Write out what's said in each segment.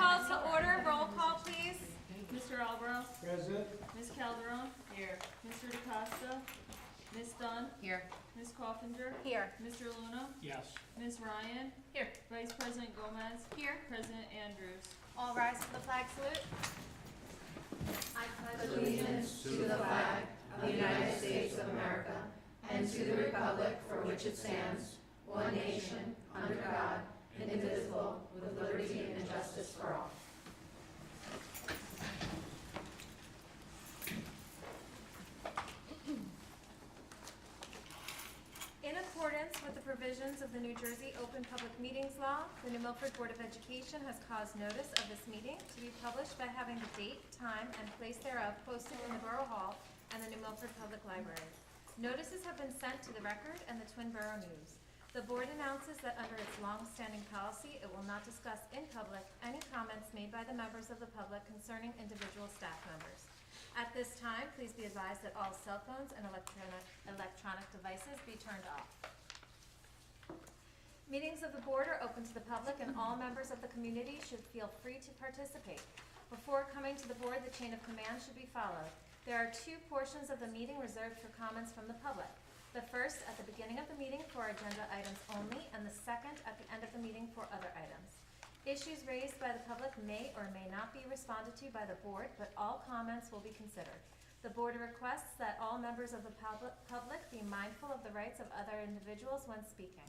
Calls to order, roll call please. Mr. Alborough. Present. Ms. Calderon. Here. Mr. DeCosta. Ms. Dunn. Here. Ms. Coffinger. Here. Mr. Luna. Yes. Ms. Ryan. Here. Vice President Gomez. Here. President Andrews. All rise for the flag salute. I pledge Allegiance to the flag of the United States of America and to the republic for which it stands, one nation, under God, indivisible, with liberty and justice for all. In accordance with the provisions of the New Jersey Open Public Meetings Law, the New Milford Board of Education has caused notice of this meeting to be published by having the date, time, and place thereof posted in the Borough Hall and the New Milford Public Library. Notices have been sent to the Record and the Twin Borough News. The board announces that under its long-standing policy, it will not discuss in public any comments made by the members of the public concerning individual staff members. At this time, please be advised that all cell phones and electronic devices be turned off. Meetings of the board are open to the public and all members of the community should feel free to participate. Before coming to the board, the chain of command should be followed. There are two portions of the meeting reserved for comments from the public. The first at the beginning of the meeting for agenda items only, and the second at the end of the meeting for other items. Issues raised by the public may or may not be responded to by the board, but all comments will be considered. The board requests that all members of the public be mindful of the rights of other individuals when speaking.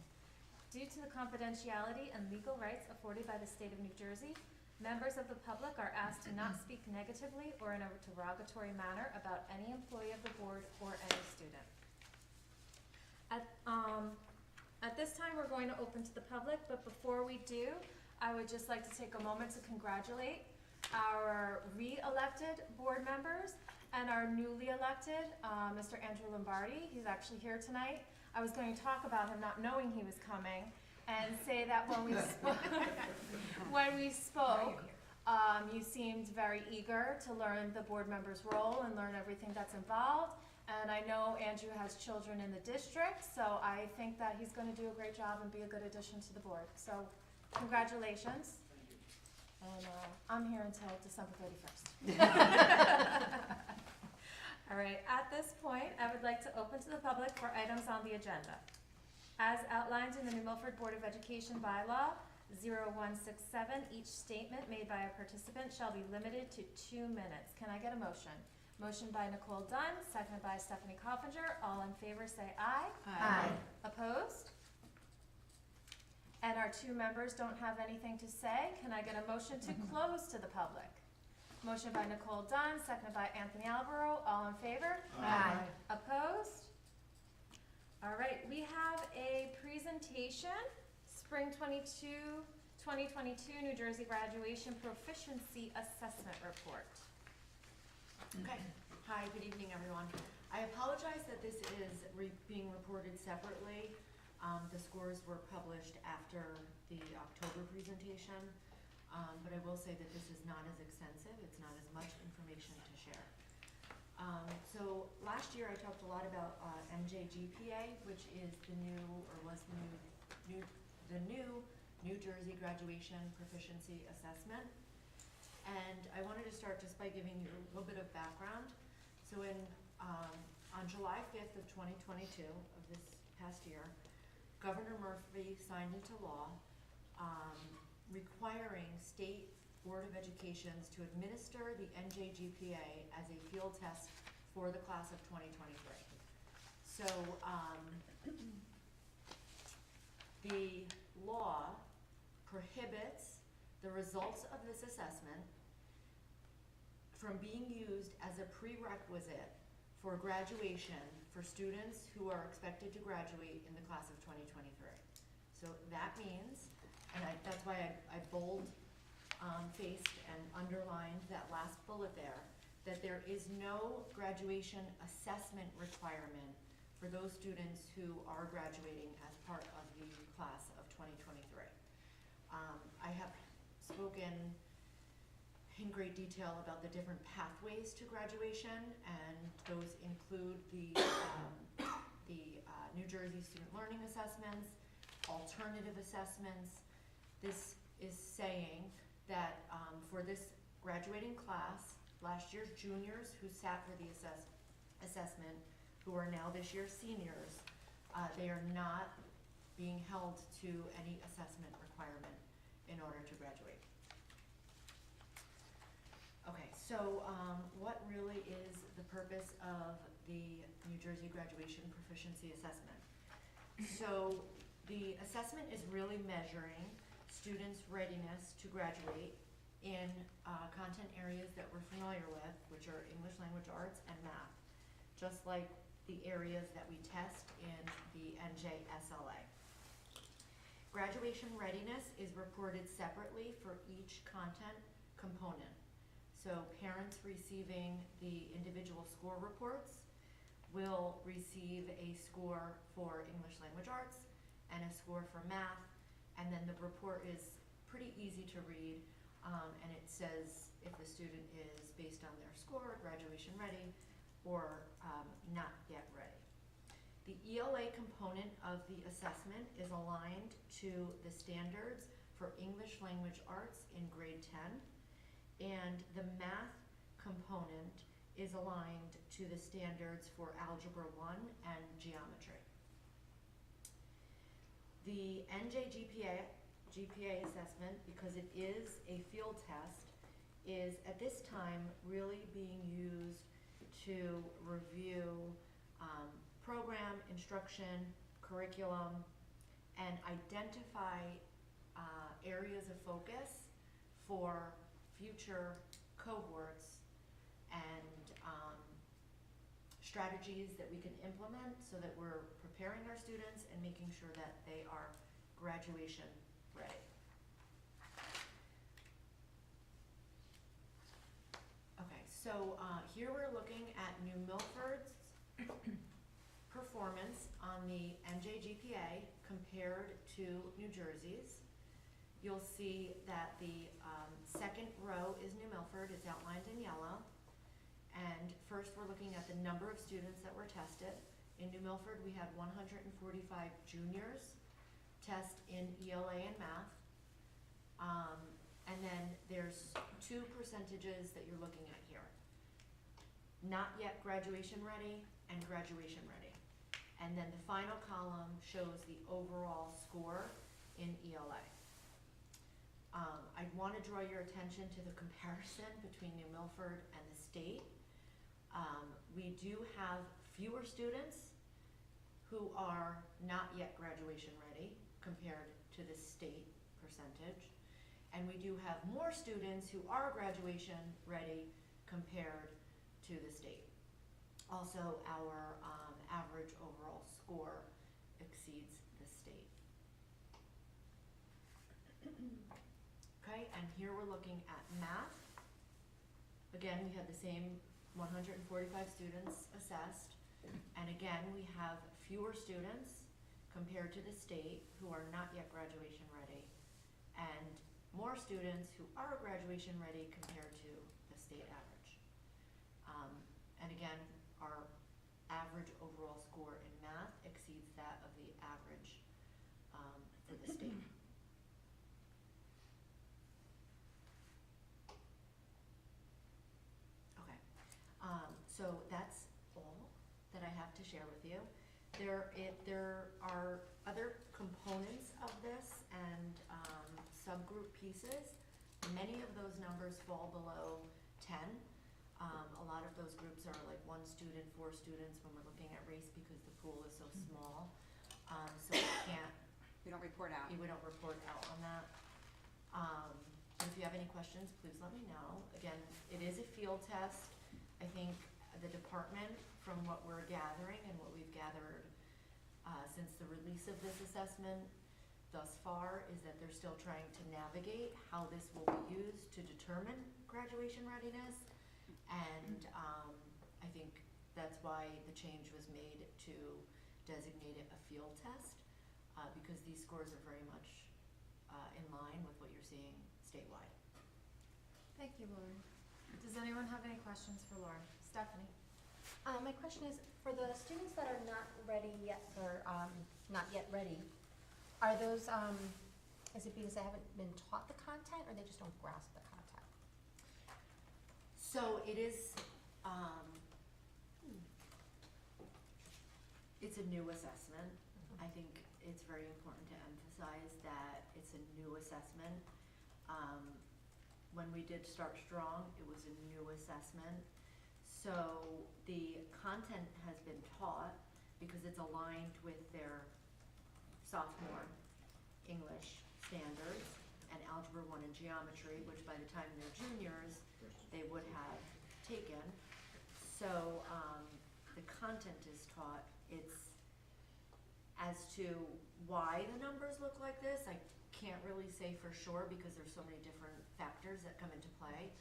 Due to the confidentiality and legal rights afforded by the state of New Jersey, members of the public are asked to not speak negatively or in a derogatory manner about any employee of the board or any student. At this time, we're going to open to the public, but before we do, I would just like to take a moment to congratulate our re-elected board members and our newly elected, Mr. Andrew Lombardi. He's actually here tonight. I was going to talk about him not knowing he was coming and say that when we spoke, you seemed very eager to learn the board member's role and learn everything that's involved. And I know Andrew has children in the district, so I think that he's going to do a great job and be a good addition to the board. So congratulations. And I'm here until December 31st. All right, at this point, I would like to open to the public for items on the agenda. As outlined in the New Milford Board of Education bylaw 0167, each statement made by a participant shall be limited to 2 minutes. Can I get a motion? Motion by Nicole Dunn, seconded by Stephanie Coffinger. All in favor say aye. Aye. Opposed? And our two members don't have anything to say. Can I get a motion to close to the public? Motion by Nicole Dunn, seconded by Anthony Alborough. All in favor? Aye. Opposed? All right, we have a presentation, Spring 2022 New Jersey Graduation Proficiency Assessment Report. Okay. Hi, good evening, everyone. I apologize that this is being reported separately. The scores were published after the October presentation, but I will say that this is not as extensive. It's not as much information to share. So last year I talked a lot about NJGPA, which is the new, or was the new New Jersey Graduation Proficiency Assessment. And I wanted to start just by giving you a little bit of background. So on July 5th of 2022, of this past year, Governor Murphy signed into law requiring state Board of Educations to administer the NJGPA as a field test for the class of 2023. So the law prohibits the results of this assessment from being used as a prerequisite for graduation for students who are expected to graduate in the class of 2023. So that means, and that's why I bold-faced and underlined that last bullet there, that there is no graduation assessment requirement for those students who are graduating as part of the class of 2023. I have spoken in great detail about the different pathways to graduation, and those include the New Jersey Student Learning Assessments, alternative assessments. This is saying that for this graduating class, last year's juniors who sat for the assessment, who are now this year's seniors, they are not being held to any assessment requirement in order to graduate. Okay, so what really is the purpose of the New Jersey Graduation Proficiency Assessment? So the assessment is really measuring students' readiness to graduate in content areas that we're familiar with, which are English language arts and math, just like the areas that we test in the NJSLA. Graduation readiness is reported separately for each content component. So parents receiving the individual score reports will receive a score for English language arts and a score for math, and then the report is pretty easy to read, and it says if the student is, based on their score, graduation ready or not yet ready. The ELA component of the assessment is aligned to the standards for English language arts in grade 10, and the math component is aligned to the standards for Algebra 1 and Geometry. The GPA assessment, because it is a field test, is at this time really being used to review program, instruction, curriculum, and identify areas of focus for future cohorts and strategies that we can implement so that we're preparing our students and making sure that they are graduation ready. Okay, so here we're looking at New Milford's performance on the NJGPA compared to New Jersey's. You'll see that the second row is New Milford, it's outlined in yellow. And first we're looking at the number of students that were tested. In New Milford we had 145 juniors test in ELA and math. And then there's two percentages that you're looking at here. Not yet graduation ready and graduation ready. And then the final column shows the overall score in ELA. I want to draw your attention to the comparison between New Milford and the state. We do have fewer students who are not yet graduation ready compared to the state percentage. And we do have more students who are graduation ready compared to the state. Also, our average overall score exceeds the state. Okay, and here we're looking at math. Again, we had the same 145 students assessed. And again, we have fewer students compared to the state who are not yet graduation ready, and more students who are graduation ready compared to the state average. And again, our average overall score in math exceeds that of the average for the state. Okay, so that's all that I have to share with you. There are other components of this and subgroup pieces. Many of those numbers fall below 10. A lot of those groups are like 1 student, 4 students when we're looking at race because the pool is so small. So We don't report out. we don't report out on that. And if you have any questions, please let me know. Again, it is a field test. I think the department, from what we're gathering and what we've gathered since the release of this assessment thus far, is that they're still trying to navigate how this will be used to determine graduation readiness. And I think that's why the change was made to designate it a field test, because these scores are very much in line with what you're seeing statewide. Thank you, Lauren. Does anyone have any questions for Lauren? Stephanie? My question is, for the students that are not ready yet, or not yet ready, are those Is it because they haven't been taught the content, or they just don't grasp the content? So it is, it's a new assessment. I think it's very important to emphasize that it's a new assessment. When we did Start Strong, it was a new assessment. So the content has been taught because it's aligned with their sophomore English standards and Algebra 1 and Geometry, which by the time they're juniors, they would have taken. So the content is taught. It's as to why the numbers look like this, I can't really say for sure because there's so many different factors that come into play.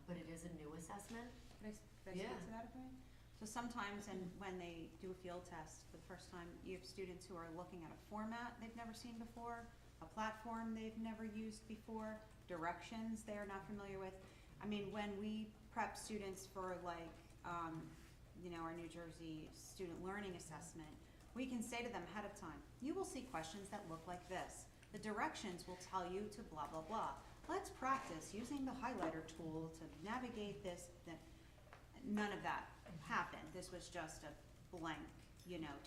But it is a new assessment. Can I speak Yeah. to that a bit? So sometimes, and when they do a field test for the first time, you have students who are looking at a format they've never seen before, a platform they've never used before, directions they are not familiar with. I mean, when we prep students for like, our New Jersey student learning assessment, we can say to them ahead of time, you will see questions that look like this. The directions will tell you to blah, blah, blah. Let's practice using the highlighter tool to navigate this. None of that happened. This was just a blank,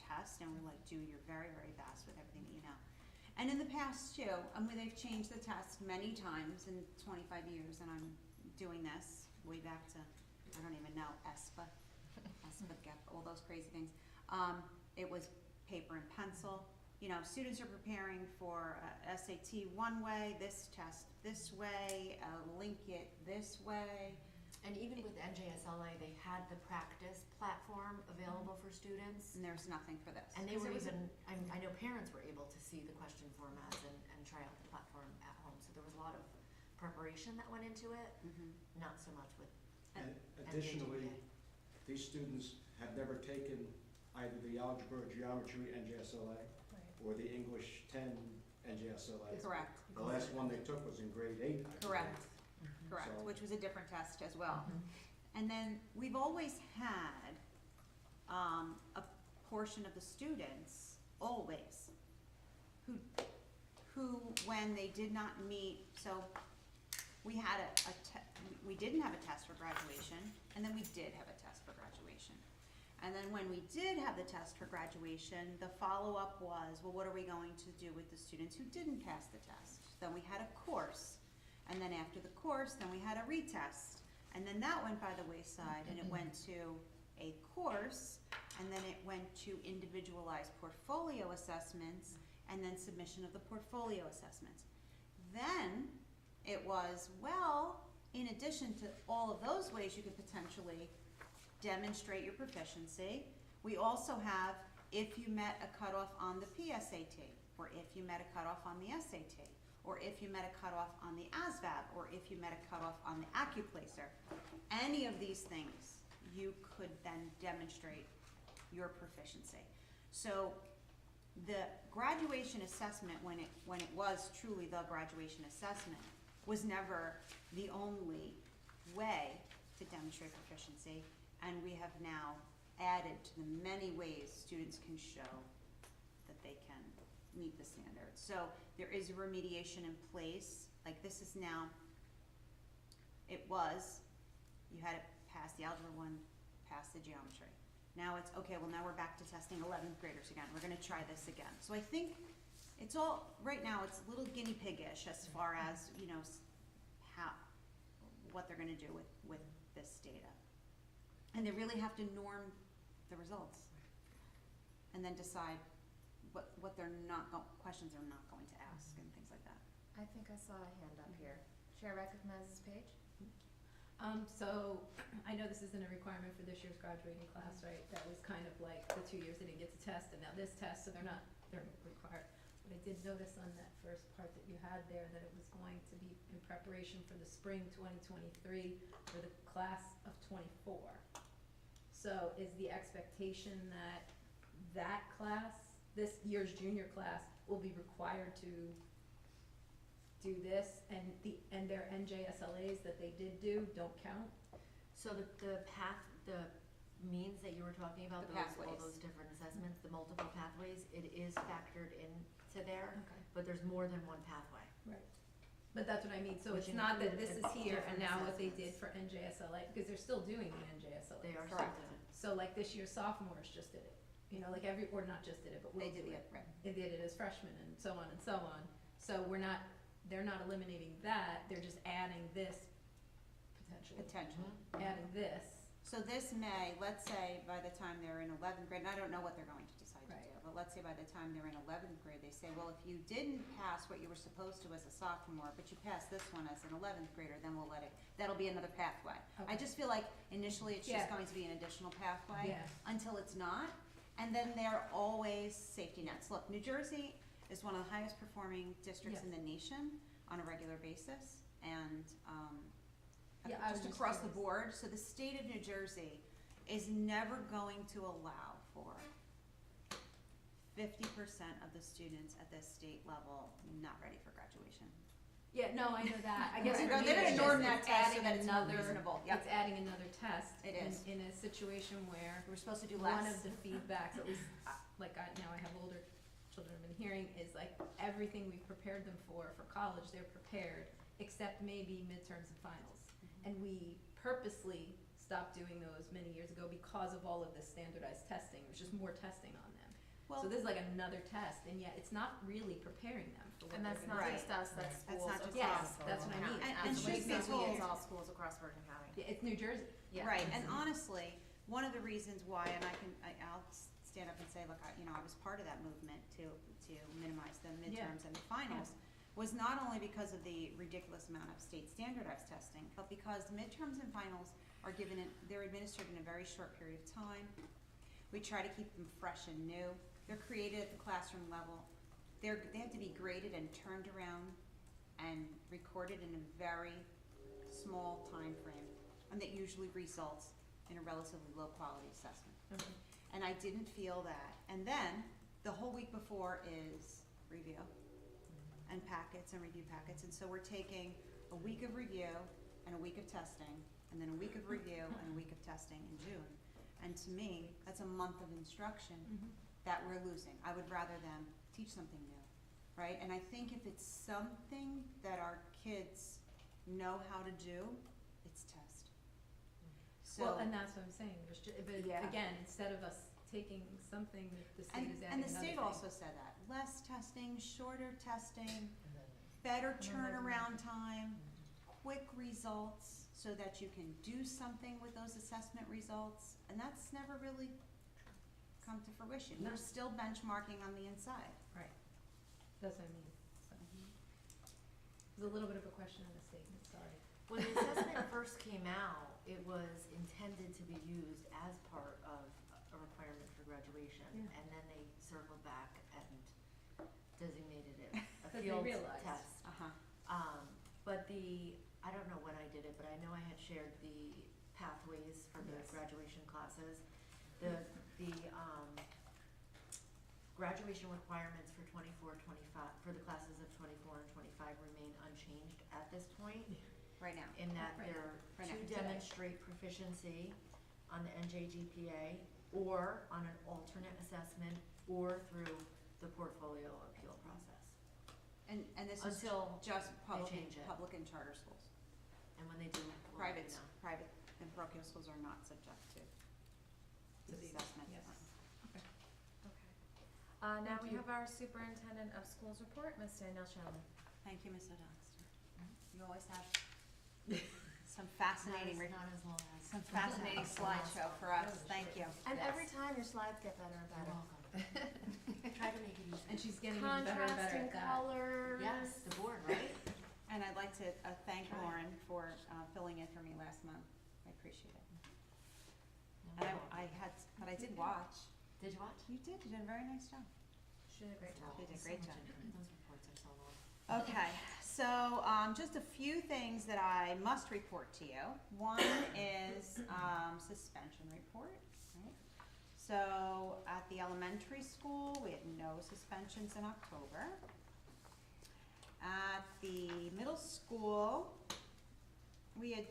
test, and we're like, do your very, very best with everything that you know. And in the past too, they've changed the test many times in 25 years, and I'm doing this way back to, I don't even know, ESPA, all those crazy things. It was paper and pencil. Students are preparing for SAT one way, this test this way, link it this way. And even with NJSLA, they had the practice platform available for students. And there's nothing for this. And they were even, I know parents were able to see the question formats and try out the platform at home. So there was a lot of preparation that went into it, not so much with And additionally, NJSLA. these students have never taken either the Algebra or Geometry NJSLA or the English 10 NJSLA. Correct. The last one they took was in grade 8. I believe. Correct. Correct, So- which was a different test as well. And then we've always had a portion of the students, always, who when they did not meet, so we had we didn't have a test for graduation, and then we did have a test for graduation. And then when we did have the test for graduation, the follow-up was, well, what are we going to do with the students who didn't pass the test? Then we had a course. And then after the course, then we had a retest. And then that went by the wayside, and it went to a course, and then it went to individualized portfolio assessments, and then submission of the portfolio assessments. Then it was, well, in addition to all of those ways you could potentially demonstrate your proficiency, we also have if you met a cutoff on the PSAT, or if you met a cutoff on the SAT, or if you met a cutoff on the ASVAB, or if you met a cutoff on the AccuPlacer. Any of these things, you could then demonstrate your proficiency. So the graduation assessment, when it was truly the graduation assessment, was never the only way to demonstrate proficiency, and we have now added to the many ways students can show that they can meet the standards. So there is a remediation in place. Like this is now, you had to pass the Algebra 1, pass the Geometry. Now it's, okay, well now we're back to testing 11th graders again. We're gonna try this again. So I think it's all, right now it's a little guinea pig-ish as far as, what they're gonna do with this data. And they really have to norm the results and then decide what they're questions they're not going to ask and things like that. I think I saw a hand up here. Chair recognizes Paige. So I know this isn't a requirement for this year's graduating class, right? That was kind of like the 2 years they didn't get to test, and now this test, so they're required. But I did notice on that first part that you had there that it was going to be in preparation for the spring 2023 for the class of 24. So is the expectation that that class, this year's junior class, will be required to do this, and their NJSLAs that they did do don't count? So the path, the means that you were talking about, The all pathways. those different assessments, the multiple pathways, it is factored into there, Okay. but there's more than one pathway. Right. But that's what I mean, so Which it's not that include this is here and different now what they did assessments. for NJSLA, because they're still doing the NJSLA. They are still Correct. doing it. So like this year's sophomores just did it, you know, like or not just did it, but will They do did it. the, right. They did it as freshmen and so on and so on. So they're not eliminating that, they're just adding this potentially, Potentially. adding this. So this May, let's say by the time they're in 11th grade, and I don't know what they're going to decide to Right. do, but let's say by the time they're in 11th grade, they say, well, if you didn't pass what you were supposed to as a sophomore, but you passed this one as an 11th grader, then we'll that'll be another pathway. I Okay. just feel like initially it's just Yeah. going to be an additional pathway Yeah. until it's not, and then there are always safety nets. Look, New Jersey is one of the highest performing districts Yeah. in the nation on a regular basis, and Yeah, I was just just across the curious. board. So the state of New Jersey is never going to allow for 50% of the students at the state level not ready for graduation. Yeah, no, I know that, I guess Right. what I They're mean gonna is norm just that it's test so adding that it's more another, reasonable. Yep. it's adding another test. It is. In a situation where We're supposed to do one less. of the feedbacks, at least, now I have older children I've been hearing, is like everything we've prepared them for college, they're prepared, except maybe midterms and finals. Mm-hmm. And we purposely stopped doing those many years ago because of all of this standardized testing, it was just more testing on them. Well, So this is like another test, and yet it's not really preparing them for what And they're that's gonna not do. Right. just us, that's That's schools not just across us. Bergen That's what I County. mean. And Absolutely. truth be So told- it's all schools across Bergen County. Yeah, it's New Jersey. Yeah. Right, and honestly, one of the reasons why, and I'll stand up and say, look, I was part of that movement to minimize the midterms and the finals, was not only because of the ridiculous amount of state standardized testing, but because the midterms and finals they're administered in a very short period of time. We try to keep them fresh and new. They're created at the classroom level. They have to be graded and turned around and recorded in a very small time frame, and that usually results in a relatively low quality assessment. Okay. And I didn't feel that. And then the whole week before is review and packets and review packets, and so we're taking a week of review and a week of testing, and then a week of review and a week of testing in June. And to me, that's a month of instruction that we're losing. I would rather them teach something new, right? And I think if it's something that our kids know how to do, it's test. So, Well, and that's what I'm saying, but Yeah. again, instead of us taking something that the state is adding and the another state thing. also said that, less testing, shorter testing, better turnaround time, quick results, so that you can do something with those assessment results, and that's never really come to fruition. No. We're still benchmarking on the inside. Right, that's what I mean, so. There's a little bit of a question on the statement, sorry. When the assessment first came out, it was intended to be used as part of a requirement for graduation. Yeah. And then they circled back and designated it a 'Cause they field realized. test. Uh-huh. But I don't know when I did it, but I know I had shared the pathways for the Yes. graduation classes. The graduation requirements for 24-25 for the classes of 24 and 25 remain unchanged at this point, Right now. in that Right. they're Right now. to demonstrate proficiency on the NJGPA or on an alternate assessment or through the portfolio appeal process. And this is Until just change it. public and charter schools. And when they do, we'll let you Private know. and parochial schools are not subject to To these, assessment. yes. Okay. Now Thank we you. have our superintendent of schools report, Ms. Danielle Shanley. Thank you, Ms. Odoxter. You always have some fascinating, Not as long as. some fascinating slideshow for us. Thank you. And Yes. every time your slides get better and You're better. welcome. Try to make it easy. And she's getting even better and better Contrasting at that. colors. Yes, the board, right? And I'd like to thank Try. Lauren for filling in for me last month. I appreciate it. No, And no. but I did watch. Did you watch? You did a very nice job. She did a great job. They did a So great much job. info. Those reports are so long. Okay, so just a few things that I must report to you. One is suspension report, right? So at the elementary school, we had no suspensions in October. At the middle school, we had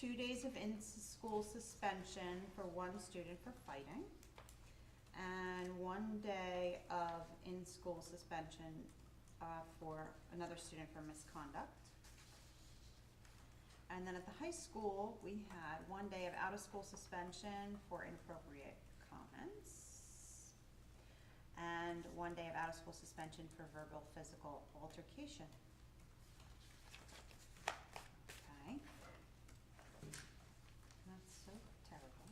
2 days of in-school suspension for one student for fighting, and 1 day of in-school suspension for another student for misconduct. And then at the high school, we had 1 day of out-of-school suspension for inappropriate comments, and 1 day of out-of-school suspension for verbal physical altercation. Okay. That's so terrible.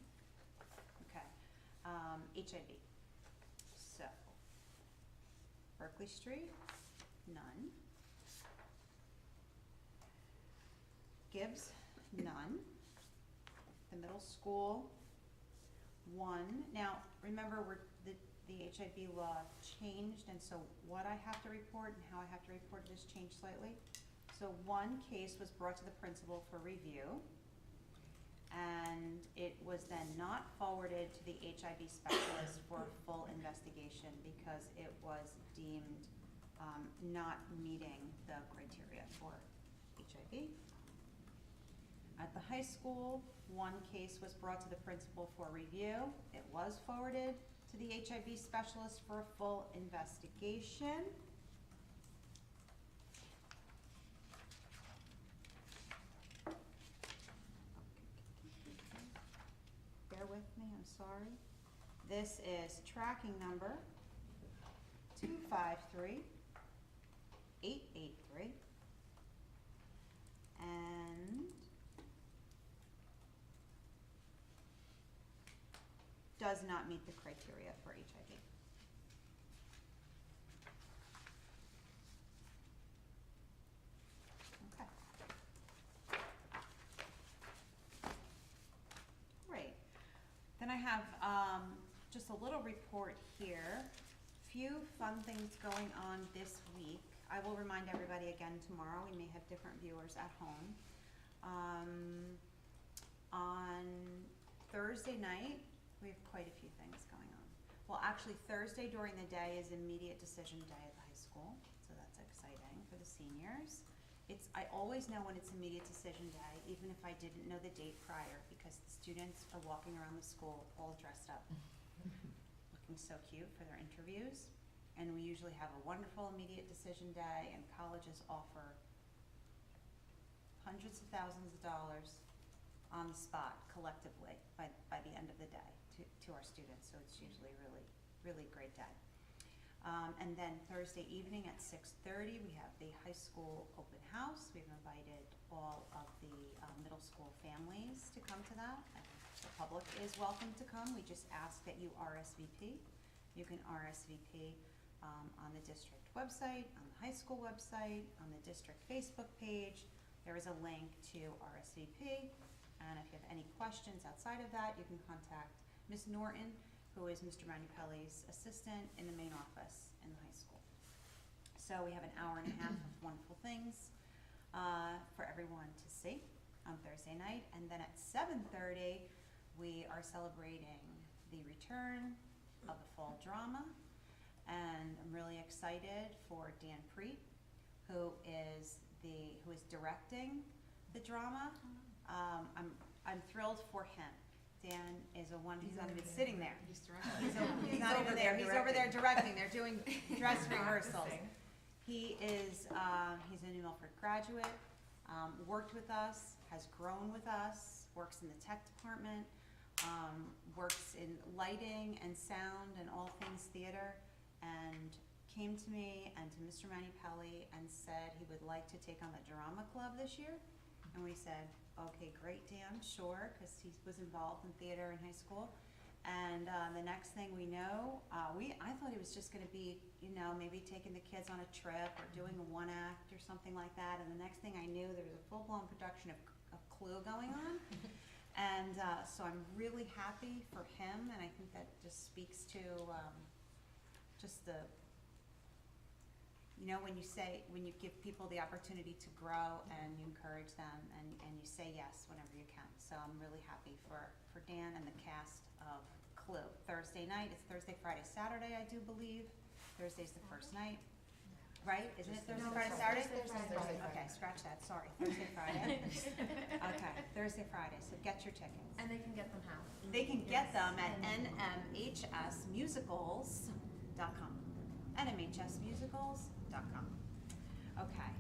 Okay. HIV. So, Berkeley Street, none. Gibbs, none. The middle school, 1. Now, remember, the HIV law changed, and so what I have to report and how I have to report it has changed slightly. So 1 case was brought to the principal for review, and it was then not forwarded to the HIV specialist for a full investigation because it was deemed not meeting the criteria for HIV. At the high school, 1 case was brought to the principal for review. It was forwarded to the HIV specialist for a full investigation. Bear with me, I'm sorry. This is tracking number 253883. And does not meet the criteria for HIV. Okay. Great. Then I have just a little report here. Few fun things going on this week. I will remind everybody again tomorrow. We may have different viewers at home. On Thursday night, we have quite a few things going on. Well, actually, Thursday during the day is immediate decision day at the high school, so that's exciting for the seniors. I always know when it's immediate decision day, even if I didn't know the date prior, because the students are walking around the school all dressed up, looking so cute for their interviews. And we usually have a wonderful immediate decision day, and colleges offer hundreds of thousands of dollars on the spot collectively by the end of the day to our students, so it's usually really great day. And then Thursday evening at 6:30, we have the high school open house. We've invited all of the middle school families to come to that. And the public is welcome to come. We just ask that you RSVP. You can RSVP on the district website, on the high school website, on the district Facebook page. There is a link to RSVP. And if you have any questions outside of that, you can contact Ms. Norton, who is Mr. Manupelli's assistant in the main office in the high school. So we have an hour and a half of wonderful things for everyone to see on Thursday night. And then at 7:30, we are celebrating the return of the fall drama. And I'm really excited for Dan Preet, who is directing the drama. I'm thrilled for him. Dan is he's not even sitting there. He's not even there. He's over there directing. They're doing dress rehearsals. He's a New Milford graduate, worked with us, has grown with us, works in the tech department, works in lighting and sound and all things theater, and came to me and to Mr. Manupelli and said he would like to take on the drama club this year. And we said, okay, great, Dan, sure, because he was involved in theater in high school. And the next thing we know, I thought he was just going to be, maybe taking the kids on a trip or doing a one act or something like that. And the next thing I knew, there was a full-blown production of Clue going on. And so I'm really happy for him, and I think that just speaks to just the, when you give people the opportunity to grow and you encourage them and you say yes whenever you can. So I'm really happy for Dan and the cast of Clue. Thursday night, it's Thursday, Friday, Saturday, I do believe. Thursday's the first night. right? Isn't it Thursday, No, Friday, it's Saturday? Thursday, Friday. Thursday, Okay, Friday. scratch that, sorry, Thursday, Friday. Okay, Thursday, Friday, so get your tickets. And they can get them how? They can get them at nmhsmusicals.com. nmhsmusicals.com. Okay,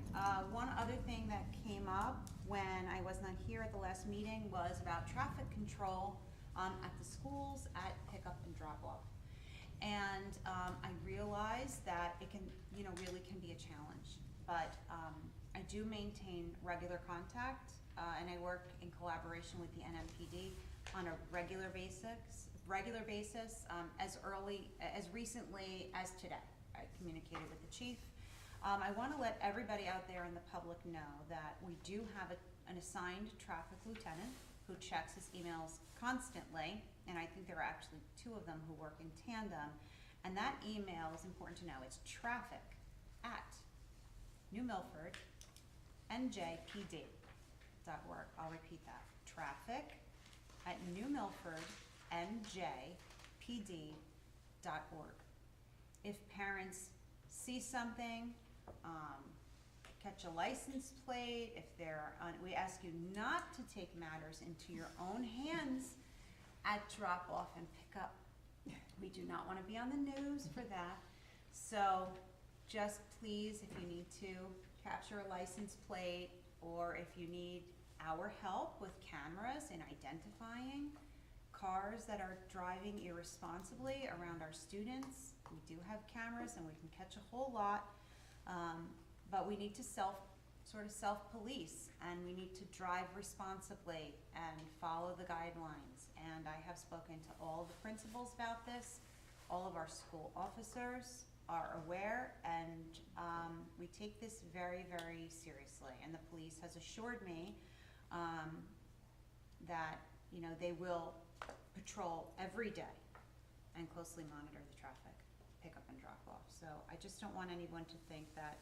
one other thing that came up when I was not here at the last meeting was about traffic control at the schools at pickup and drop off. And I realize that it can, really can be a challenge. But I do maintain regular contact, and I work in collaboration with the NMPD on a regular basis, as recently as today. I communicated with the chief. I want to let everybody out there in the public know that we do have an assigned traffic lieutenant who checks his emails constantly, and I think there are actually 2 of them who work in tandem. And that email is important to know. It's traffic@newmilfordnjpd.org. I'll repeat that. traffic@newmilfordnjpd.org. If parents see something, catch a license plate, if we ask you not to take matters into your own hands at drop off and pick up. We do not want to be on the news for that. So just please, if you need to capture a license plate, or if you need our help with cameras in identifying cars that are driving irresponsibly around our students, we do have cameras and we can catch a whole lot. But we need to self-police, and we need to drive responsibly and follow the guidelines. And I have spoken to all the principals about this. All of our school officers are aware, and we take this very, very seriously. And the police has assured me that, they will patrol every day and closely monitor the traffic, pick up and drop off. So I just don't want anyone to think that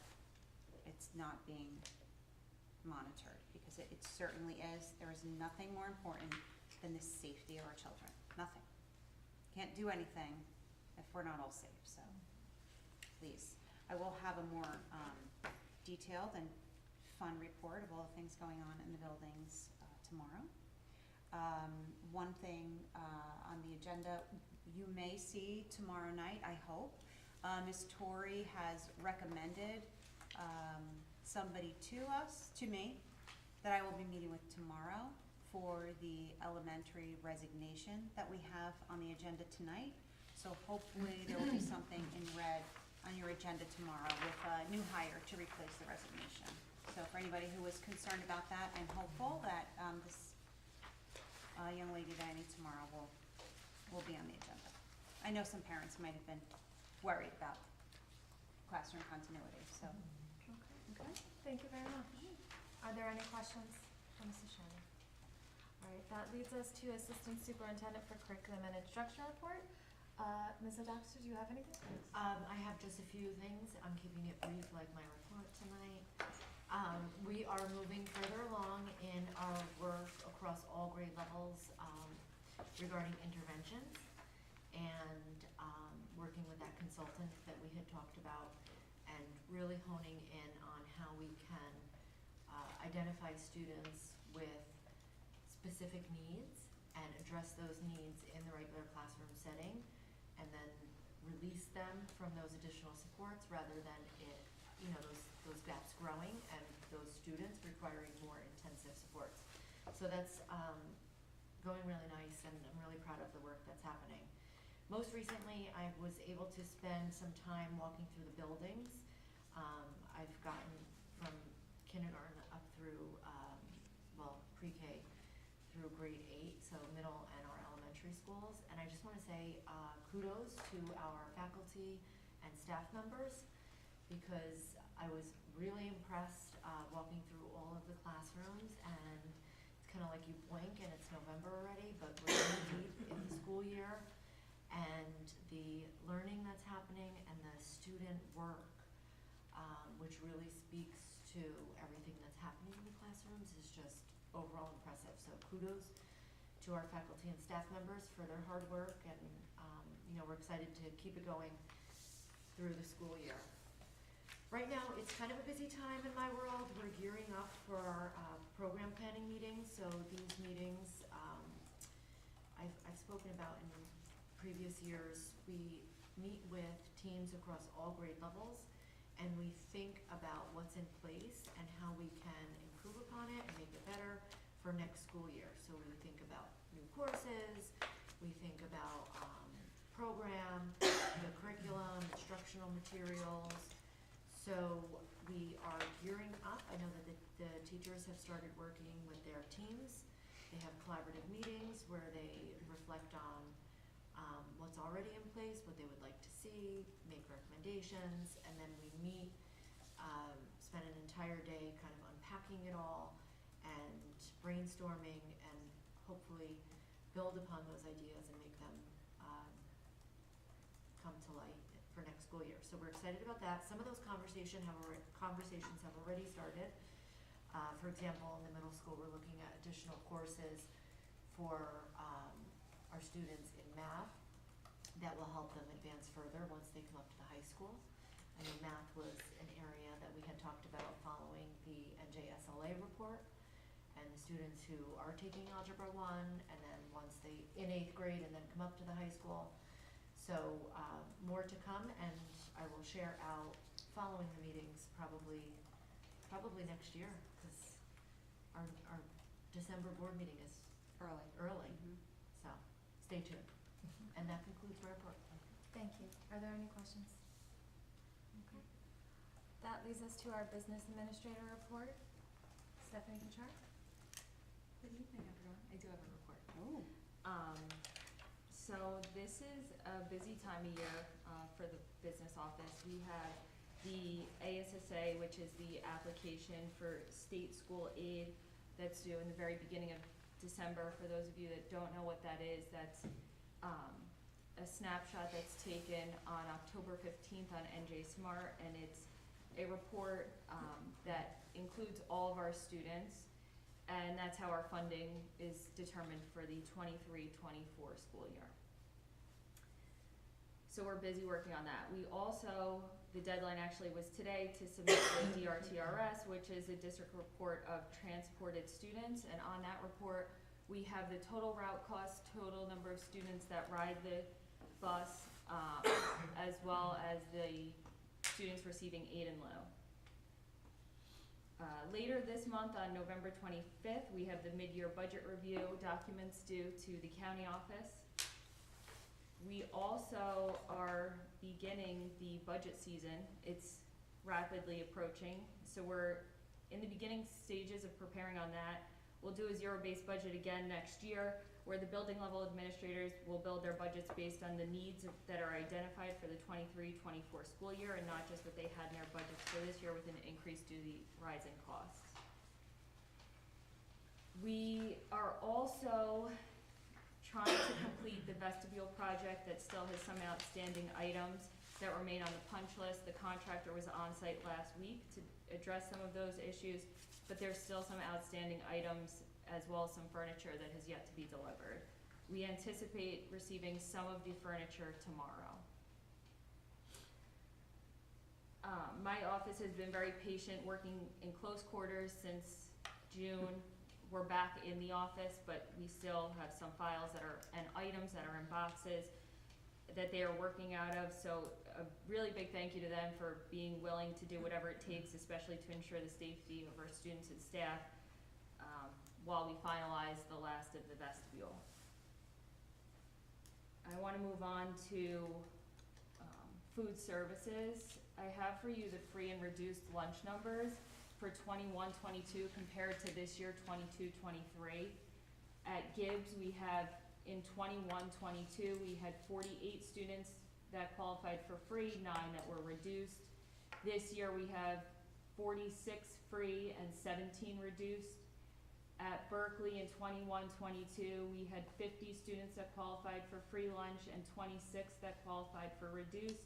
it's not being monitored, because it certainly is. There is nothing more important than the safety of our children. Nothing. Can't do anything if we're not all safe, so please. I will have a more detailed and fun report of all the things going on in the buildings tomorrow. One thing on the agenda you may see tomorrow night, I hope. Ms. Torrey has recommended somebody to me, that I will be meeting with tomorrow for the elementary resignation that we have on the agenda tonight. So hopefully there will be something in red on your agenda tomorrow with a new hire to replace the resignation. So for anybody who is concerned about that, I'm hopeful that this young lady that I meet tomorrow will be on the agenda. I know some parents might have been worried about classroom continuity, so. Okay, thank you very much. Are there any questions for Mrs. Shannon? All right, that leads us to Assistant Superintendent for Curriculum and Instruction Report. Ms. Odoxter, do you have anything? I have just a few things. I'm keeping it brief like my report tonight. We are moving further along in our work across all grade levels regarding interventions, and working with that consultant that we had talked about, and really honing in on how we can identify students with specific needs and address those needs in the regular classroom setting, and then release them from those additional supports rather than those gaps growing and those students requiring more intensive supports. So that's going really nice, and I'm really proud of the work that's happening. Most recently, I was able to spend some time walking through the buildings. I've gotten from kindergarten up through, pre-K through grade 8, so middle and our elementary schools. And I just want to say kudos to our faculty and staff members, because I was really impressed walking through all of the classrooms, and it's kind of like you blink and it's November already, but we're really deep in the school year. And the learning that's happening and the student work, which really speaks to everything that's happening in the classrooms, is just overall impressive. So kudos to our faculty and staff members for their hard work, and we're excited to keep it going through the school year. Right now, it's kind of a busy time in my world. We're gearing up for our program planning meetings, so these meetings, I've spoken about in previous years. We meet with teams across all grade levels, and we think about what's in place and how we can improve upon it and make it better for next school year. So we think about new courses, we think about program, the curriculum, instructional materials. So we are gearing up. I know that the teachers have started working with their teams. They have collaborative meetings where they reflect on what's already in place, what they would like to see, make recommendations, and then we meet, spend an entire day kind of unpacking it all and brainstorming and hopefully build upon those ideas and make them come to light for next school year. So we're excited about that. Some of those conversations have already started. For example, in the middle school, we're looking at additional courses for our students in math that will help them advance further once they come up to the high school. I know math was an area that we had talked about following the NJSLA report, and the students who are taking Algebra 1, and then once they, in 8th grade, and then come up to the high school. So more to come, and I will share out following the meetings probably next year, because our December board meeting is early. So stay tuned. And that concludes my report. Thank you. Are there any questions? Okay. That leads us to our business administrator report. Stephanie Kuchar. Good evening, everyone. I do have a report. Oh. So this is a busy time of year for the business office. We have the ASSA, which is the application for state school aid that's due in the very beginning of December. For those of you that don't know what that is, that's a snapshot that's taken on October 15th on NJ Smart, and it's a report that includes all of our students, and that's how our funding is determined for the 23-24 school year. So we're busy working on that. We also, the deadline actually was today to submit the DRTRS, which is a district report of transported students, and on that report we have the total route cost, total number of students that ride the bus, as well as the students receiving aid and lieu. Later this month, on November 25th, we have the mid-year budget review documents due to the county office. We also are beginning the budget season. It's rapidly approaching, so we're in the beginning stages of preparing on that. We'll do a zero-based budget again next year, where the building level administrators will build their budgets based on the needs that are identified for the 23-24 school year, and not just what they had in their budgets for this year with an increase due to the rising costs. We are also trying to complete the vestibule project that still has some outstanding items that remain on the punch list. The contractor was on site last week to address some of those issues, but there's still some outstanding items as well as some furniture that has yet to be delivered. We anticipate receiving some of the furniture tomorrow. My office has been very patient, working in close quarters since June. We're back in the office, but we still have some files that are, and items that are in boxes that they are working out of. So a really big thank you to them for being willing to do whatever it takes, especially to ensure the safety of our students and staff, while we finalize the last of the vestibule. I want to move on to food services. I have for you the free and reduced lunch numbers for 21-22 compared to this year 22-23. At Gibbs, we have in 21-22 we had 48 students that qualified for free, 9 that were reduced. This year we have 46 free and 17 reduced. At Berkeley in 21-22, we had 50 students that qualified for free lunch and 26 that qualified for reduced.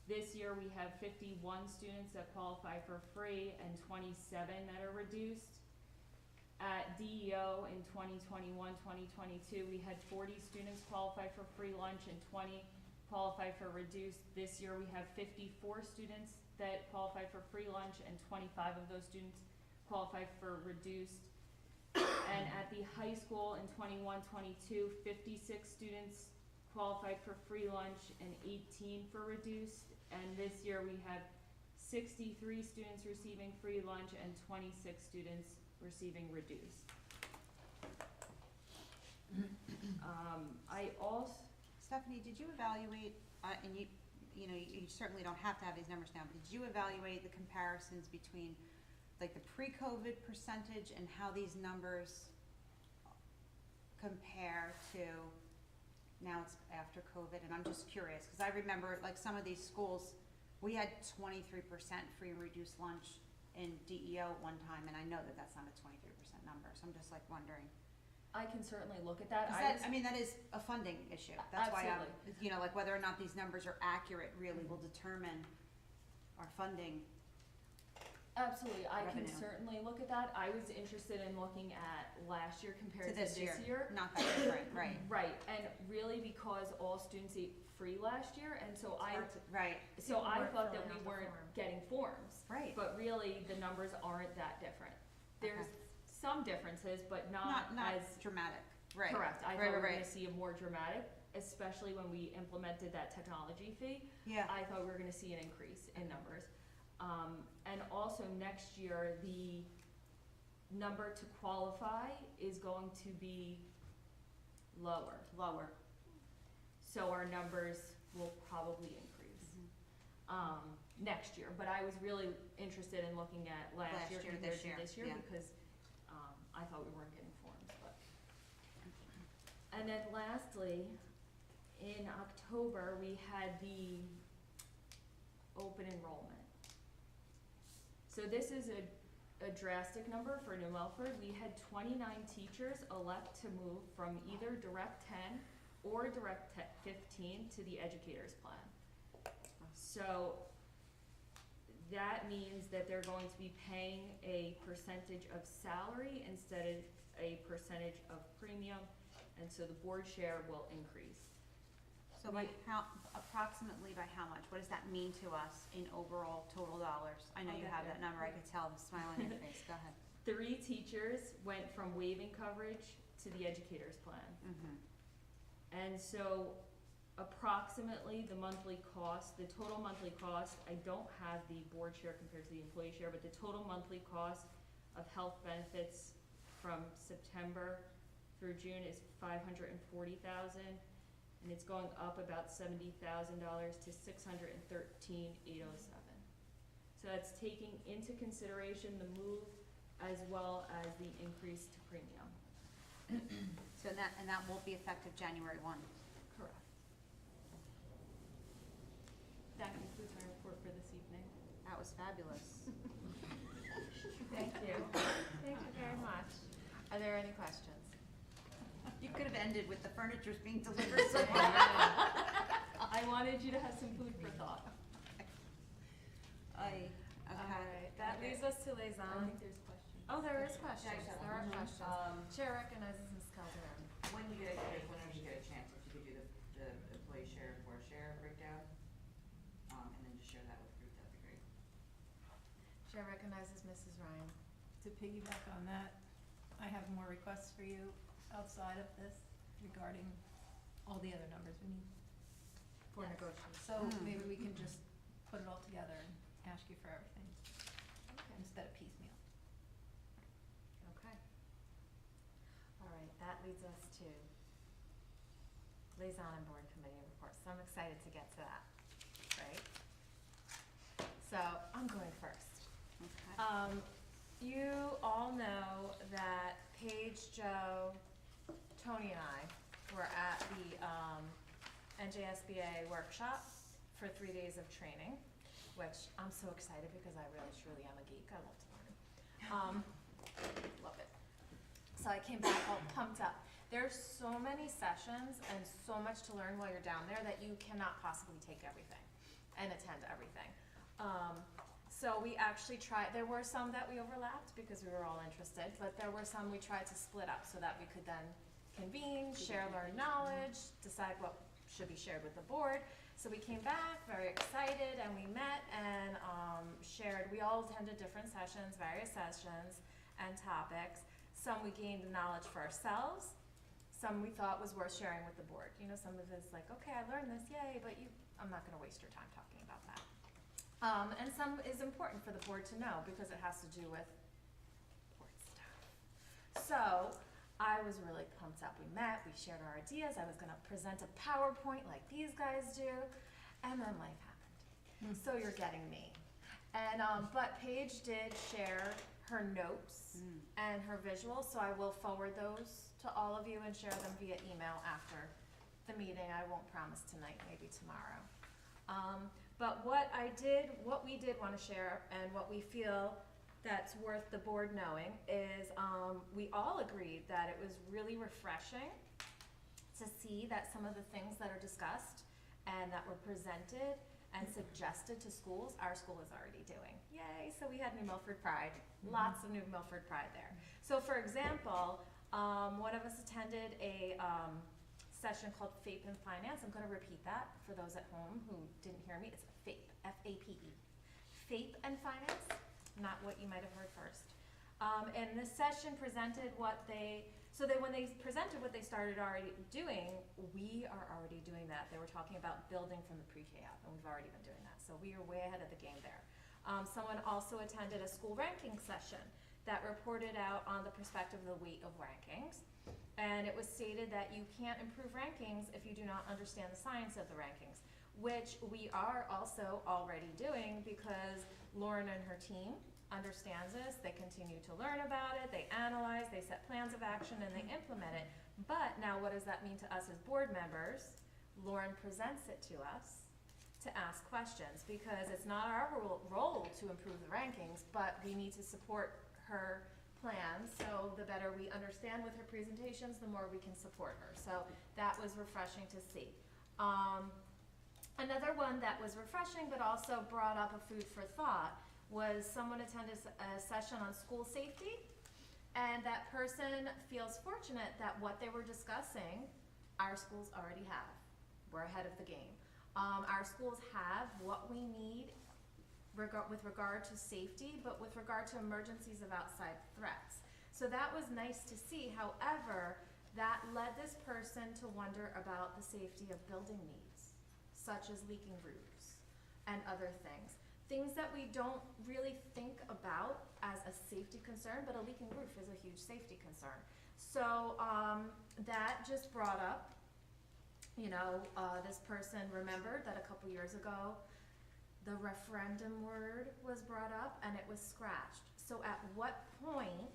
This year we have 51 students that qualify for free and 27 that are reduced. At DEO in 2021-2022, we had 40 students qualify for free lunch and 20 qualify for reduced. This year we have 54 students that qualified for free lunch, and 25 of those students qualified for reduced. And at the high school in 21-22, 56 students qualified for free lunch and 18 for reduced. And this year we have 63 students receiving free lunch and 26 students receiving reduced. I also, Stephanie, did you evaluate, and you certainly don't have to have these numbers now, but did you evaluate the comparisons between like the pre-COVID percentage and how these numbers compare to now it's after COVID? And I'm just curious, because I remember like some of these schools, we had 23% free and reduced lunch in DEO at one time, and I know that that's not a 23% number, so I'm just like wondering. I can certainly look at that. I mean, that is a funding issue. That's why I'm, Absolutely. like whether or not these numbers are accurate really will determine our funding. Absolutely, I can Revenue. certainly look at that. I was interested in looking at last year compared to this year. Not that different, right. Right, and really because all students ate free last year, and so Right, so I weren't thought that filling we out the weren't form. getting forms. right. But really, the numbers aren't that different. There's some differences, but Not as dramatic, right. correct. I Right, thought we were right. gonna see a more dramatic, especially when we implemented that technology fee. Yeah, I thought we were gonna see an increase in numbers. And also next year, the number to qualify is going to be lower. lower. So our numbers will probably increase, next year. But I was really interested in looking at last year compared this to year, this year yeah. because, I thought we weren't getting forms, but. And then lastly, in October, we had the open enrollment. So this is a drastic number for New Milford. We had 29 teachers elect to move from either Direct 10 or Direct 15 to the Educators Plan. So that means that they're going to be paying a percentage of salary instead of a percentage of premium, and so the board share will increase. So approximately by how much? What does that mean to us in overall total dollars? I know I'll you get have there. that number, I could tell the smile on your face, go ahead. 3 teachers went from waiving coverage to the Educators Plan. Mm-hmm. And so approximately the monthly cost, the total monthly cost, I don't have the board share compared to the employee share, but the total monthly cost of health benefits from September through June is $540,000, and it's going up about $70,000 to $613,807. So that's taking into consideration the move as well as the increase to premium. So that won't be effective January 1. Correct. That concludes my report for this evening. That was fabulous. Thank you. Thank you very much. Are there any questions? You could have ended with the furniture's being delivered so I wanted you to have some food for thought. All okay. right, that leaves us to I liaison. think there's questions. Oh, there is questions, Yeah, I just have there are one. questions. Chair recognizes Ms. Calderon. Whenever you get a chance, if you could do the employee share and board share breakdown, and then just share that with the group, that'd be great. Chair recognizes Mrs. Ryan. To piggyback on that, I have more requests for you outside of this regarding all the other numbers we need. For Yes. negotiations. So maybe we can just put it all together and ask you for everything Okay. instead of piecemeal. Okay. All right, that leads us to liaison and board committee reports. So I'm excited to get to that, right? So I'm going first. Okay. You all know that Paige, Joe, Tony and I were at the NJSBA workshop for 3 days of training, which I'm so excited because I really truly am a geek. I love to learn. Love it. So I came back all pumped up. There's so many sessions and so much to learn while you're down there that you cannot possibly take everything and attend everything. So we actually tried, there were some that we overlapped because we were all interested, but there were some we tried to split up so that we could then convene, share learned knowledge, decide what should be shared with the board, So we came back very excited and we met and shared, we all attended different sessions, various sessions and topics. Some we gained knowledge for ourselves, some we thought was worth sharing with the board. You know, some of it's like, okay, I learned this, yay, but I'm not gonna waste your time talking about that. And some is important for the board to know because it has to do with board stuff. So I was really pumped up. We met, we shared our ideas. I was gonna present a PowerPoint like these guys do, and then life happened. So you're getting me. And, but Paige did share her notes and her visuals, so I will forward those to all of you and share them via email after the meeting. I won't promise tonight, maybe tomorrow. But what we did want to share and what we feel that's worth the board knowing is we all agreed that it was really refreshing to see that some of the things that are discussed and that were presented and suggested to schools, our school is already doing. Yay, so we had New Milford Pride, lots of New Milford Pride there. So for example, one of us attended a session called FAPE in Finance. I'm gonna repeat that for those at home who didn't hear me. It's FAPE, F-A-P-E. FAPE and Finance, not what you might have heard first. And this session presented when they presented what they started already doing, we are already doing that. They were talking about building from the pre-K up, and we've already been doing that. So we are way ahead of the game there. Someone also attended a school ranking session that reported out on the perspective of the weight of rankings. And it was stated that you can't improve rankings if you do not understand the science of the rankings, which we are also already doing because Lauren and her team understands this. They continue to learn about it, they analyze, they set plans of action, and they implement it. But now what does that mean to us as board members? Lauren presents it to us to ask questions because it's not our role to improve the rankings, but we need to support her plans. So the better we understand with her presentations, the more we can support her. So that was refreshing to see. Another one that was refreshing but also brought up a food for thought was someone attended a session on school safety, and that person feels fortunate that what they were discussing, our schools already have. We're ahead of the game. Our schools have what we need with regard to safety, but with regard to emergencies of outside threats. So that was nice to see. However, that led this person to wonder about the safety of building needs, such as leaking roofs and other things. Things that we don't really think about as a safety concern, but a leaking roof is a huge safety concern. So that just brought up, this person remembered that a couple years ago, the referendum word was brought up and it was scratched. So at what point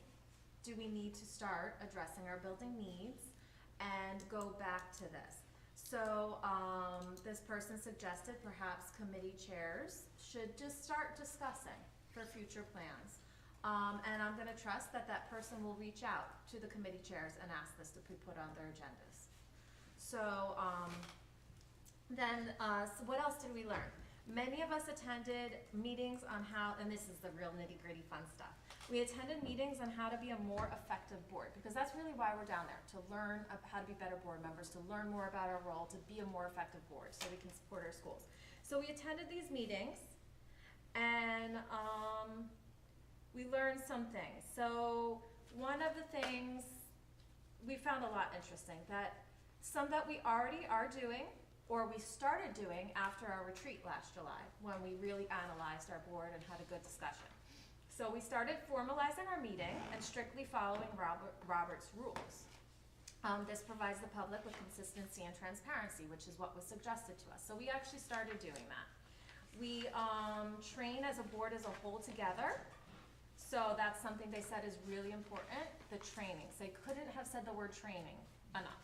do we need to start addressing our building needs and go back to this? So this person suggested perhaps committee chairs should just start discussing for future plans. And I'm gonna trust that that person will reach out to the committee chairs and ask this to be put on their agendas. So so what else did we learn? Many of us attended meetings on how, and this is the real nitty-gritty fun stuff. We attended meetings on how to be a more effective board, because that's really why we're down there, to learn how to be better board members, to learn more about our role, to be a more effective board so we can support our schools. So we attended these meetings and we learned some things. So one of the things we found a lot interesting, that some that we already are doing or we started doing after our retreat last July, when we really analyzed our board and had a good discussion. So we started formalizing our meeting and strictly following Robert's rules. This provides the public with consistency and transparency, which is what was suggested to us. So we actually started doing that. We train as a board as a whole together. So that's something they said is really important, the trainings. They couldn't have said the word training enough.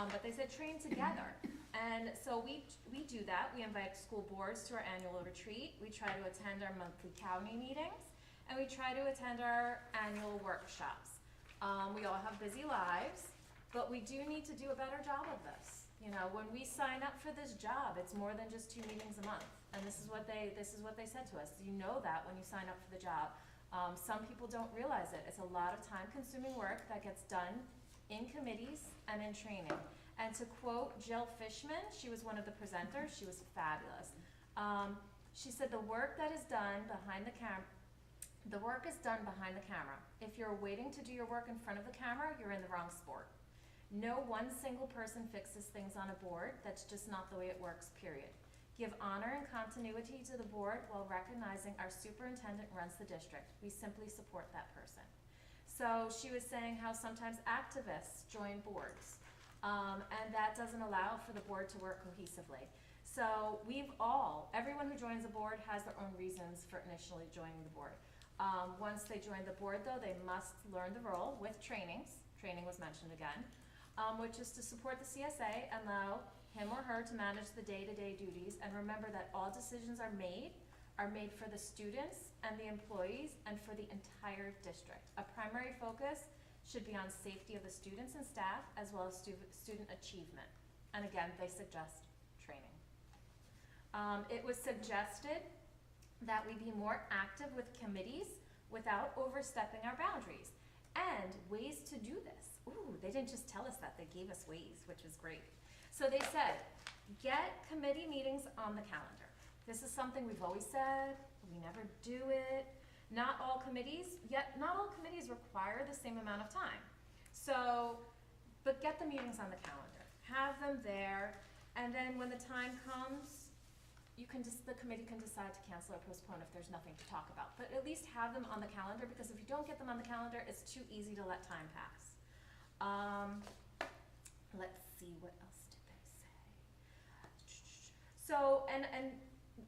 But they said train together. And so we do that. We invite school boards to our annual retreat. We try to attend our monthly county meetings. And we try to attend our annual workshops. We all have busy lives, but we do need to do a better job of this. You know, when we sign up for this job, it's more than just 2 meetings a month. And this is what they said to us. You know that when you sign up for the job. Some people don't realize it. It's a lot of time-consuming work that gets done in committees and in training. And to quote Jill Fishman, she was one of the presenters, she was fabulous. She said the work that is done behind the camera, the work is done behind the camera. If you're waiting to do your work in front of the camera, you're in the wrong sport. No one single person fixes things on a board. That's just not the way it works, period. Give honor and continuity to the board while recognizing our superintendent runs the district. We simply support that person. So she was saying how sometimes activists join boards, and that doesn't allow for the board to work cohesively. So everyone who joins a board has their own reasons for initially joining the board. Once they join the board though, they must learn the role with trainings. Training was mentioned again, which is to support the CSA and allow him or her to manage the day-to-day duties, and remember that all decisions are made for the students and the employees and for the entire district. A primary focus should be on safety of the students and staff as well as student achievement. And again, they suggest training. It was suggested that we be more active with committees without overstepping our boundaries. And ways to do this. Ooh, they didn't just tell us that, they gave us ways, which was great. So they said, get committee meetings on the calendar. This is something we've always said, we never do it. Not all committees require the same amount of time. So, but get the meetings on the calendar, have them there, and then when the time comes, the committee can decide to cancel or postpone if there's nothing to talk about. But at least have them on the calendar, because if you don't get them on the calendar, it's too easy to let time pass. Let's see, what else did they say? So, and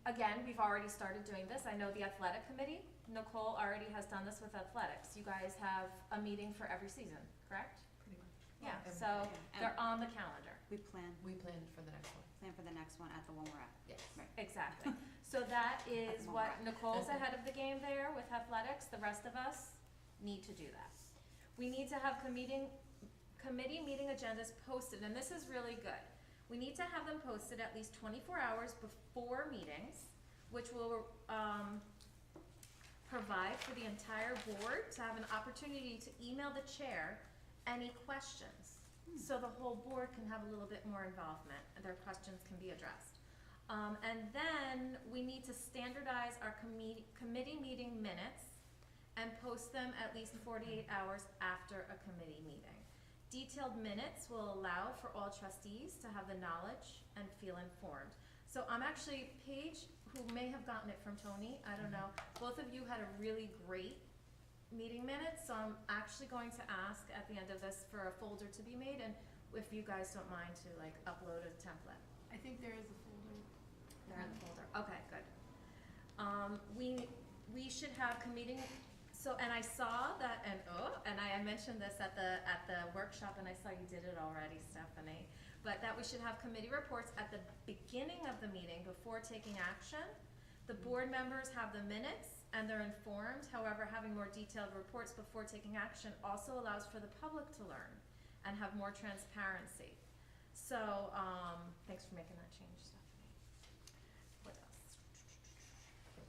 again, we've already started doing this. I know the athletic committee, Nicole already has done this with athletics. You guys have a meeting for every season, correct? Pretty much. Yeah, Every- so yeah. they're on the calendar. We planned for the next one. for the next one at the one we're at. Yes. Right. Exactly. So that is That's what more. Nicole's ahead of the game there with athletics. The rest of us need to do that. We need to have committee meeting agendas posted, and this is really good. We need to have them posted at least 24 hours before meetings, which will provide for the entire board to have an opportunity to email the chair any questions. So the whole board can have a little bit more involvement and their questions can be addressed. And then we need to standardize our committee meeting minutes and post them at least 48 hours after a committee meeting. Detailed minutes will allow for all trustees to have the knowledge and feel informed. So I'm actually, Paige, who may have gotten it from Tony, I don't know, both of you had a really great meeting minutes, so I'm actually going to ask at the end of this for a folder to be made, and if you guys don't mind to like upload a template. I think there is a folder. They're in the folder, okay, good. We should have committee, so, and I saw that, and I mentioned this at the workshop, and I saw you did it already, Stephanie, but that we should have committee reports at the beginning of the meeting before taking action. The board members have the minutes and they're informed. However, having more detailed reports before taking action also allows for the public to learn and have more transparency. So, thanks for making that change, Stephanie. What else?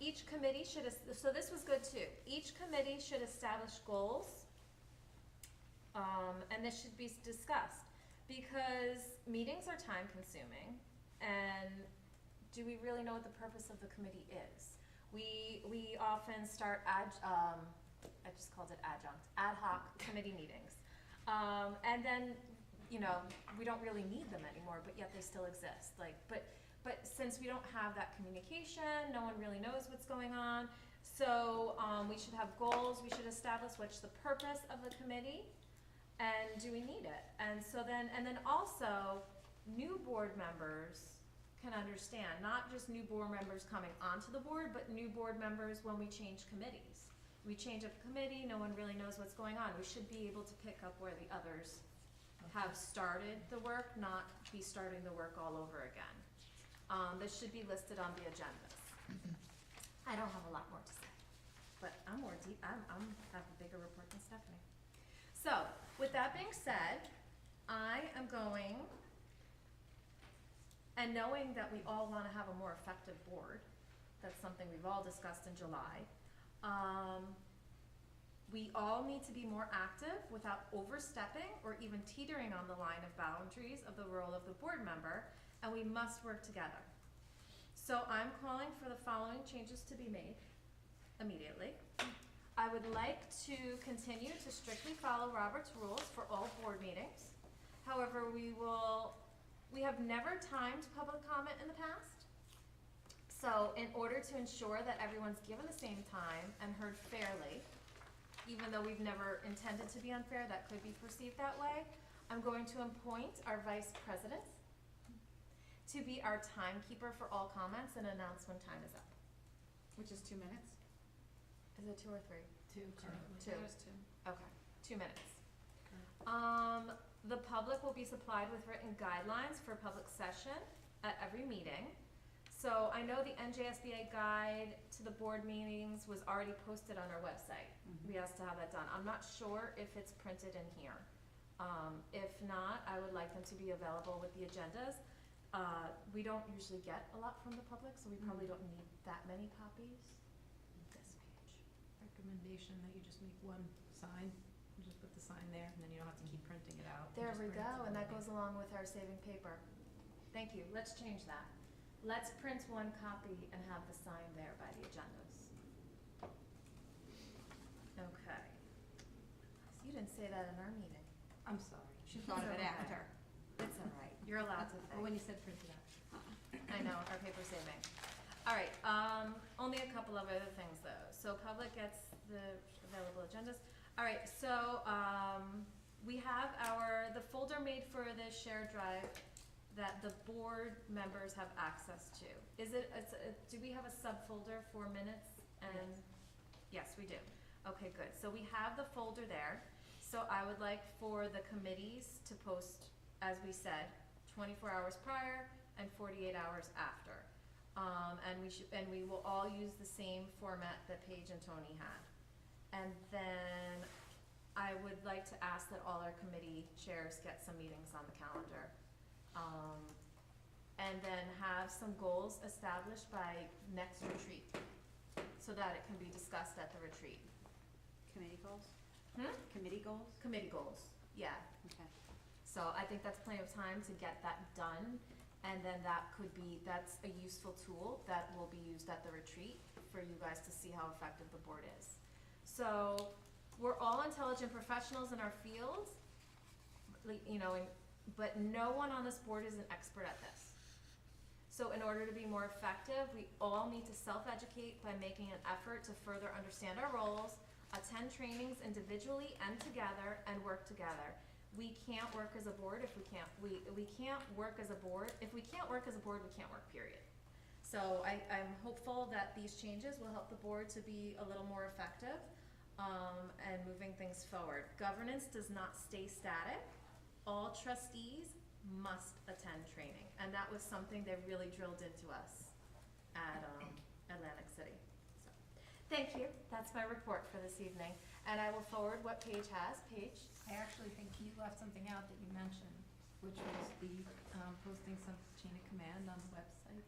Each committee should, so this was good too. Each committee should establish goals, and this should be discussed because meetings are time consuming, and do we really know what the purpose of the committee is? We often start I just called it ad hoc committee meetings. And then, we don't really need them anymore, but yet they still exist. But since we don't have that communication, no one really knows what's going on. So we should have goals, we should establish what's the purpose of the committee, and do we need it? And then also, new board members can understand, not just new board members coming onto the board, but new board members when we change committees. We change a committee, no one really knows what's going on. We should be able to pick up where the others have started the work, not be starting the work all over again. This should be listed on the agendas. I don't have a lot more to say, but I'm more deep, I have a bigger report than Stephanie. So, with that being said, I am going, and knowing that we all want to have a more effective board, that's something we've all discussed in July, We all need to be more active without overstepping or even teetering on the line of boundaries of the role of the board member, and we must work together. So I'm calling for the following changes to be made immediately. I would like to continue to strictly follow Robert's rules for all board meetings. However, we have never timed public comment in the past. So in order to ensure that everyone's given the same time and heard fairly, even though we've never intended to be unfair, that could be perceived that way, I'm going to appoint our vice president to be our timekeeper for all comments and announce when time is up. Which is 2 minutes? Is it 2 or 3? Two currently. Two. There's 2. Okay, 2 minutes. The public will be supplied with written guidelines for public session at every meeting. So I know the NJSBA guide to the board meetings was already posted on our website. We asked to have that done. I'm not sure if it's printed in here. If not, I would like them to be available with the agendas. We don't usually get a lot from the public, so we probably don't need that many copies. This page. Recommendation that you just make one sign, you just put the sign there, and then you don't have to keep printing it out. You There just we print it go, and that everything. goes along with our saving paper. Thank you, let's change that. Let's print one copy and have the sign there by the agendas. Okay. So you didn't say that in our meeting. I'm sorry. She thought of it Okay. after. It's all right, you're allowed to Or when think. you said print it out. I know, our paper saving. All right, only a couple of other things though. So public gets the available agendas. All right, so, we have the folder made for the shared drive that the board members have access to. Do we have a subfolder for minutes and? Yes, we do. Okay, good. So we have the folder there. So I would like for the committees to post, as we said, 24 hours prior and 48 hours after. And we will all use the same format that Paige and Tony had. And then I would like to ask that all our committee chairs get some meetings on the calendar. And then have some goals established by next retreat, so that it can be discussed at the retreat. Committee goals? Hmm? Committee goals? Committee goals, yeah. Okay. So I think that's plenty of time to get that done, and then that's a useful tool that will be used at the retreat for you guys to see how effective the board is. So, we're all intelligent professionals in our fields, but no one on this board is an expert at this. So in order to be more effective, we all need to self-educate by making an effort to further understand our roles, attend trainings individually and together, and work together. We can't work as a board if we can't work as a board, we can't work, period. So I'm hopeful that these changes will help the board to be a little more effective, and moving things forward. Governance does not stay static. All trustees must attend training, and that was something they really drilled into us at Atlantic City. So, thank you. That's my report for this evening, and I will forward what Paige has. Paige? I actually think you left something out that you mentioned, which was the posting some chain of command on the website.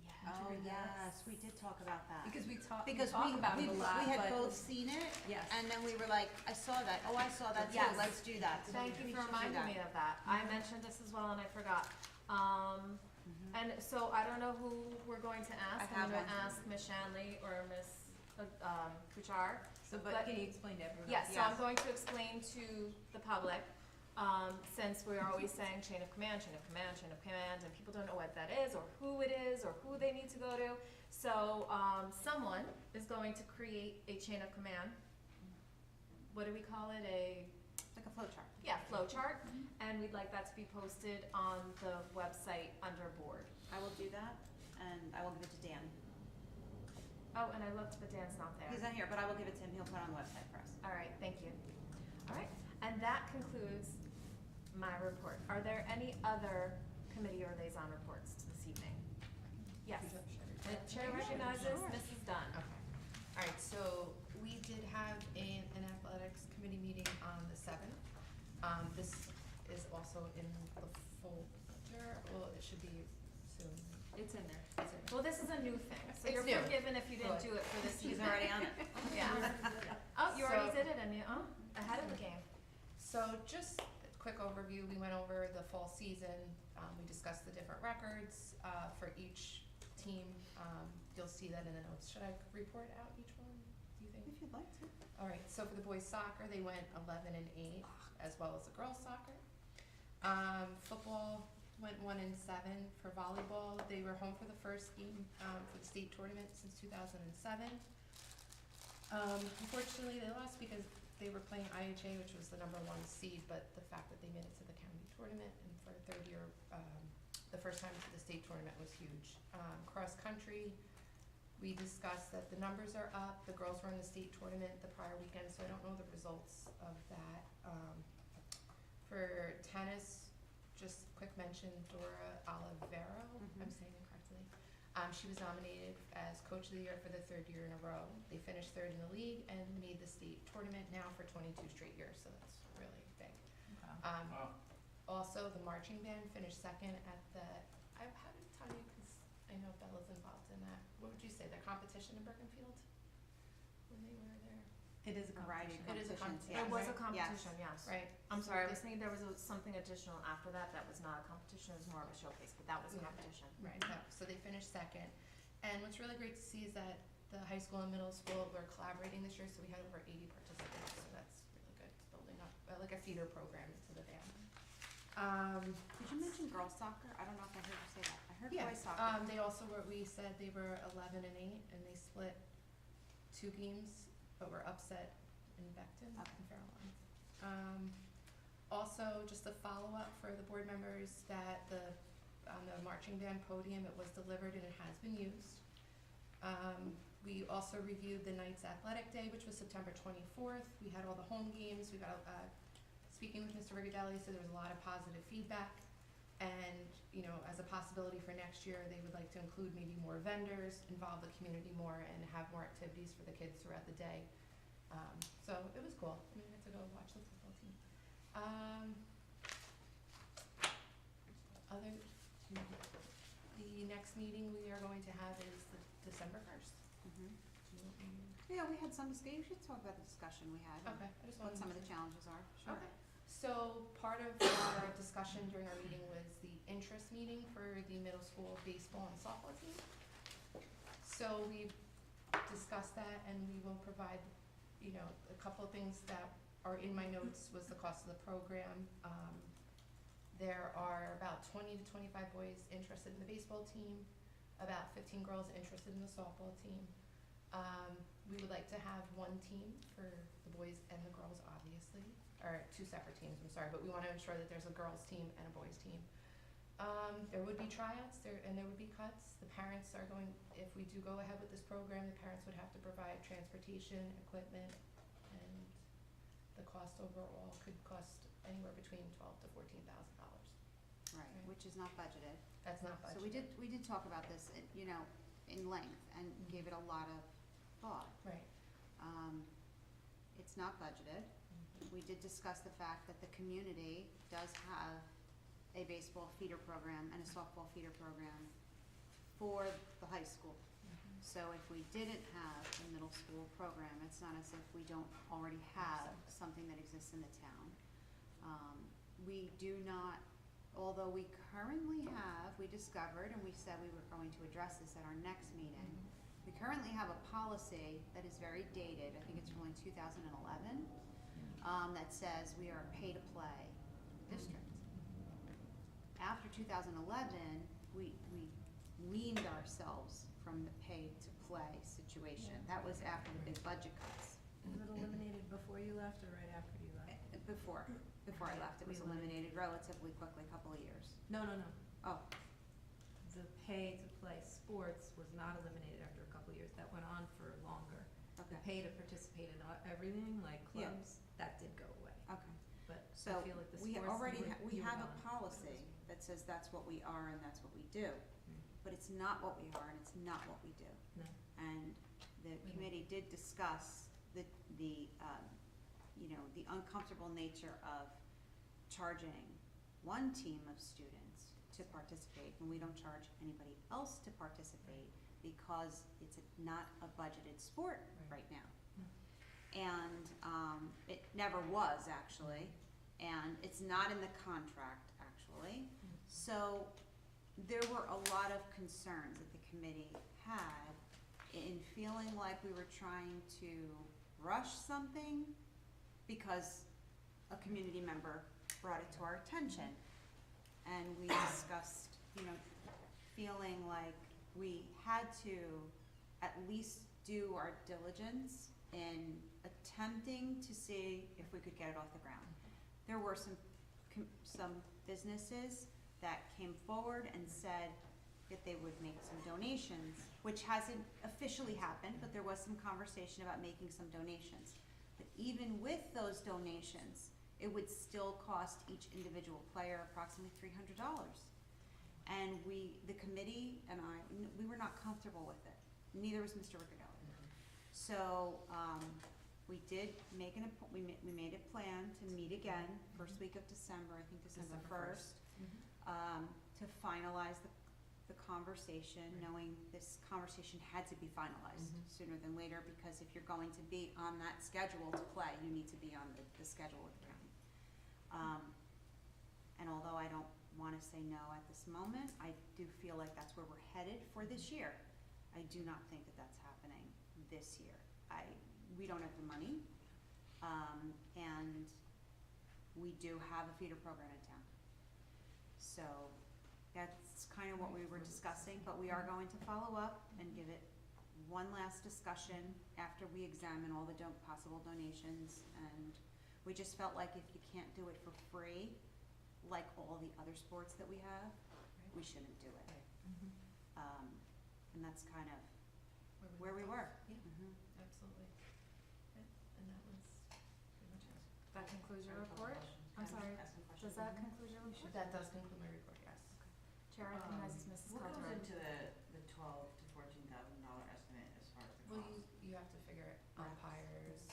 Yeah. Oh, read that? yes, we did talk about that. Because we talk Because about it a lot, we had but both seen it, yes. and then we were like, I saw that, oh, I saw that too, Yes. let's do that. So Thank we you for should do reminding that. me of that. I mentioned this as well and I forgot. And so I don't know who we're going to ask. I I'm gonna have one. ask Ms. Shanley or Ms. Kuchar. So, but can you explain to everyone? Yes, so I'm Yes. going to explain to the public, since we're always saying chain of command, and people don't know what that is, or who it is, or who they need to go to. So, someone is going to create a chain of command. What do we call it? Like a flow chart. Yeah, flow chart, and we'd like that to be posted on the website under board. I will do that, and I will give it to Dan. Oh, and I looked, but Dan's not there. He's not here, but I will give it to him, he'll put it on the website for us. All right, thank you. All right, and that concludes my report. Are there any other committee or liaison reports to this evening? Yes. The chair recognizes Mrs. Dunn. Okay. All right, so we did have an athletics committee meeting on the 7th. This is also in the folder, well, it should be soon. It's in there. It's in there. Well, this is a new thing, so It's you're new. forgiven if you didn't Good. do it for this He's season. already on it. Yeah. Oh, you already So- did it, and you, ahead of the game. So just a quick overview, we went over the fall season, we discussed the different records, for each team. You'll see that in the notes. Should I report out each one, do you think? If you'd like to. All right, so for the boys soccer, they went 11-8, as well as the girls soccer. Football went 1-7. For volleyball, they were home for the first game, for the state tournament since 2007. Unfortunately, they lost because they were playing IHA, which was the #1 seed, but the fact that they made it to the county tournament and for a third year, the first time to the state tournament was huge. Cross country, we discussed that the numbers are up. The girls were in the state tournament the prior weekend, so I don't know the results of that. For tennis, just quick mention, Dora Olivero, I'm saying it correctly. She was nominated as Coach of the Year for the third year in a row. They finished third in the league and made the state tournament now for 22 straight years, so that's really big. Also, the marching band finished second at the, how did Tanya, because I know Bella's involved in that, what would you say, the competition in Bergenfield? When they were there? It is a Variety competition. It is a competitions, competition. It was a Right. competition, yes. Right. I'm sorry, I was thinking there was something additional after that, that was not a competition, it was more of a showcase, but that was a Yeah. competition. Right, so they finished second. And what's really great to see is that the high school and middle school were collaborating this year, so we had over 80 participants, so that's really good. It's building up, like a feeder program to the band. Did you mention girls soccer? I don't know if I heard you say that. I heard Yeah, boys soccer. they also were, we said they were 11-8, and they split 2 games, but were upset in Beckton and Fairlawn. Also, just a follow-up for the board members that on the marching band podium, it was delivered and it has been used. We also reviewed the Knights Athletic Day, which was September 24th. We had all the home games. We got, speaking with Mr. Rigadelli, so there was a lot of positive feedback. And, you know, as a possibility for next year, they would like to include maybe more vendors, involve the community more, and have more activities for the kids throughout the day. So it was cool. I mean, I got to go watch the football team. The next meeting we are going to have is the December 1st. Yeah, we had some discussion. You should talk about the discussion we had. and Okay, I just What wanted some to. of the challenges are. Sure. Okay, so part of our discussion during our meeting was the interest meeting for the middle school baseball and softball team. So we discussed that, and we will provide, you know, a couple of things that are in my notes was the cost of the program. There are about 20 to 25 boys interested in the baseball team, about 15 girls interested in the softball team. We would like to have one team for the boys and the girls, obviously, or 2 separate teams, I'm sorry, but we want to ensure that there's a girls' team and a boys' team. There would be tryouts and there would be cuts. The parents are going, if we do go ahead with this program, the parents would have to provide transportation, equipment, and the cost overall could cost anywhere between $12,000 to $14,000. Right, which is not budgeted. That's not budgeted. So we did talk about this, you know, in length and gave it a lot of thought. Right. It's not budgeted. We did discuss the fact that the community does have a baseball feeder program and a softball feeder program for the high school. So if we didn't have a middle school program, it's not as if we don't already have something that exists in the town. We do not, although we currently have, we discovered, and we said we were going to address this at our next meeting, we currently have a policy that is very dated, I think it's from like 2011, that says we are a pay-to-play district. After 2011, we weaned ourselves from the pay-to-play situation. That was after the big budget cuts. Was it eliminated before you left or right after you left? Before I left, it was eliminated relatively quickly, a couple of years. No. Oh, The pay to play sports was not eliminated after a couple of years. That went on for longer. okay, The pay to participate in everything, like Yeah. clubs, that did go away. okay. But So I feel like the we sports. already, you were- we you were have a gone. policy that says that's what we are and that's what we do. But it's not what we are and it's not what we do. No. And the committee did discuss the you know, the uncomfortable nature of charging one team of students to participate when we don't charge anybody else to participate because it's not a budgeted sport right now. And, it never was actually, and it's not in the contract actually. So there were a lot of concerns that the committee had in feeling like we were trying to rush something because a community member brought it to our attention. And we discussed, feeling like we had to at least do our diligence in attempting to see if we could get it off the ground. There were some businesses that came forward and said that they would make some donations, which hasn't officially happened, but there was some conversation about making some donations. But even with those donations, it would still cost each individual player approximately $300. And the committee and I, we were not comfortable with it. Neither was Mr. Riccadelli. So, we did make we made a plan to meet again first week of December, I think December 1st, to finalize the conversation, knowing this conversation had to be finalized sooner than later, because if you're going to be on that schedule to play, you need to be on the schedule with the county. And although I don't want to say no at this moment, I do feel like that's where we're headed for this year. I do not think that that's happening this year. We don't have the money, and we do have a feeder program in town. So that's kind of what we were discussing, but we are going to follow up and give it one last discussion after we examine all the possible donations. And we just felt like if you can't do it for free, like all the other sports that we have, we shouldn't do it. And that's kind of where we were. Yeah, absolutely. Yeah, and that was pretty much it. That concludes your report? I'm sorry, does that conclude your report? That does conclude my report, yes. Chair recognizes Mrs. What goes Calderon. into the $12,000 to $14,000 estimate as far as the Well, cost? you have to figure it umpires,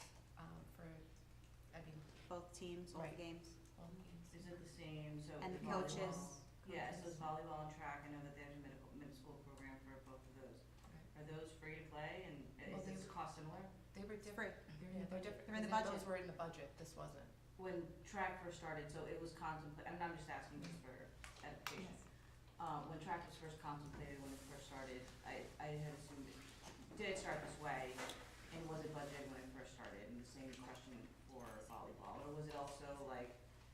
Both teams, all the Right. games, all the games. Is it the same, so? and the volleyball- coaches. Yeah, so it's volleyball and track, I know that they have a middle school program for both of those. Right. Are those free to play, and Well, is this cost similar? They were It's different. free. Yeah, they're different. They're in the because budget. Those were in the budget, this wasn't. When track first started, so it was contemplated, I'm just asking this for edification. When track was first contemplated, when it first started, I had assumed did it start this way, and was it budgeted when it first started? And the same question for volleyball, or was it also like,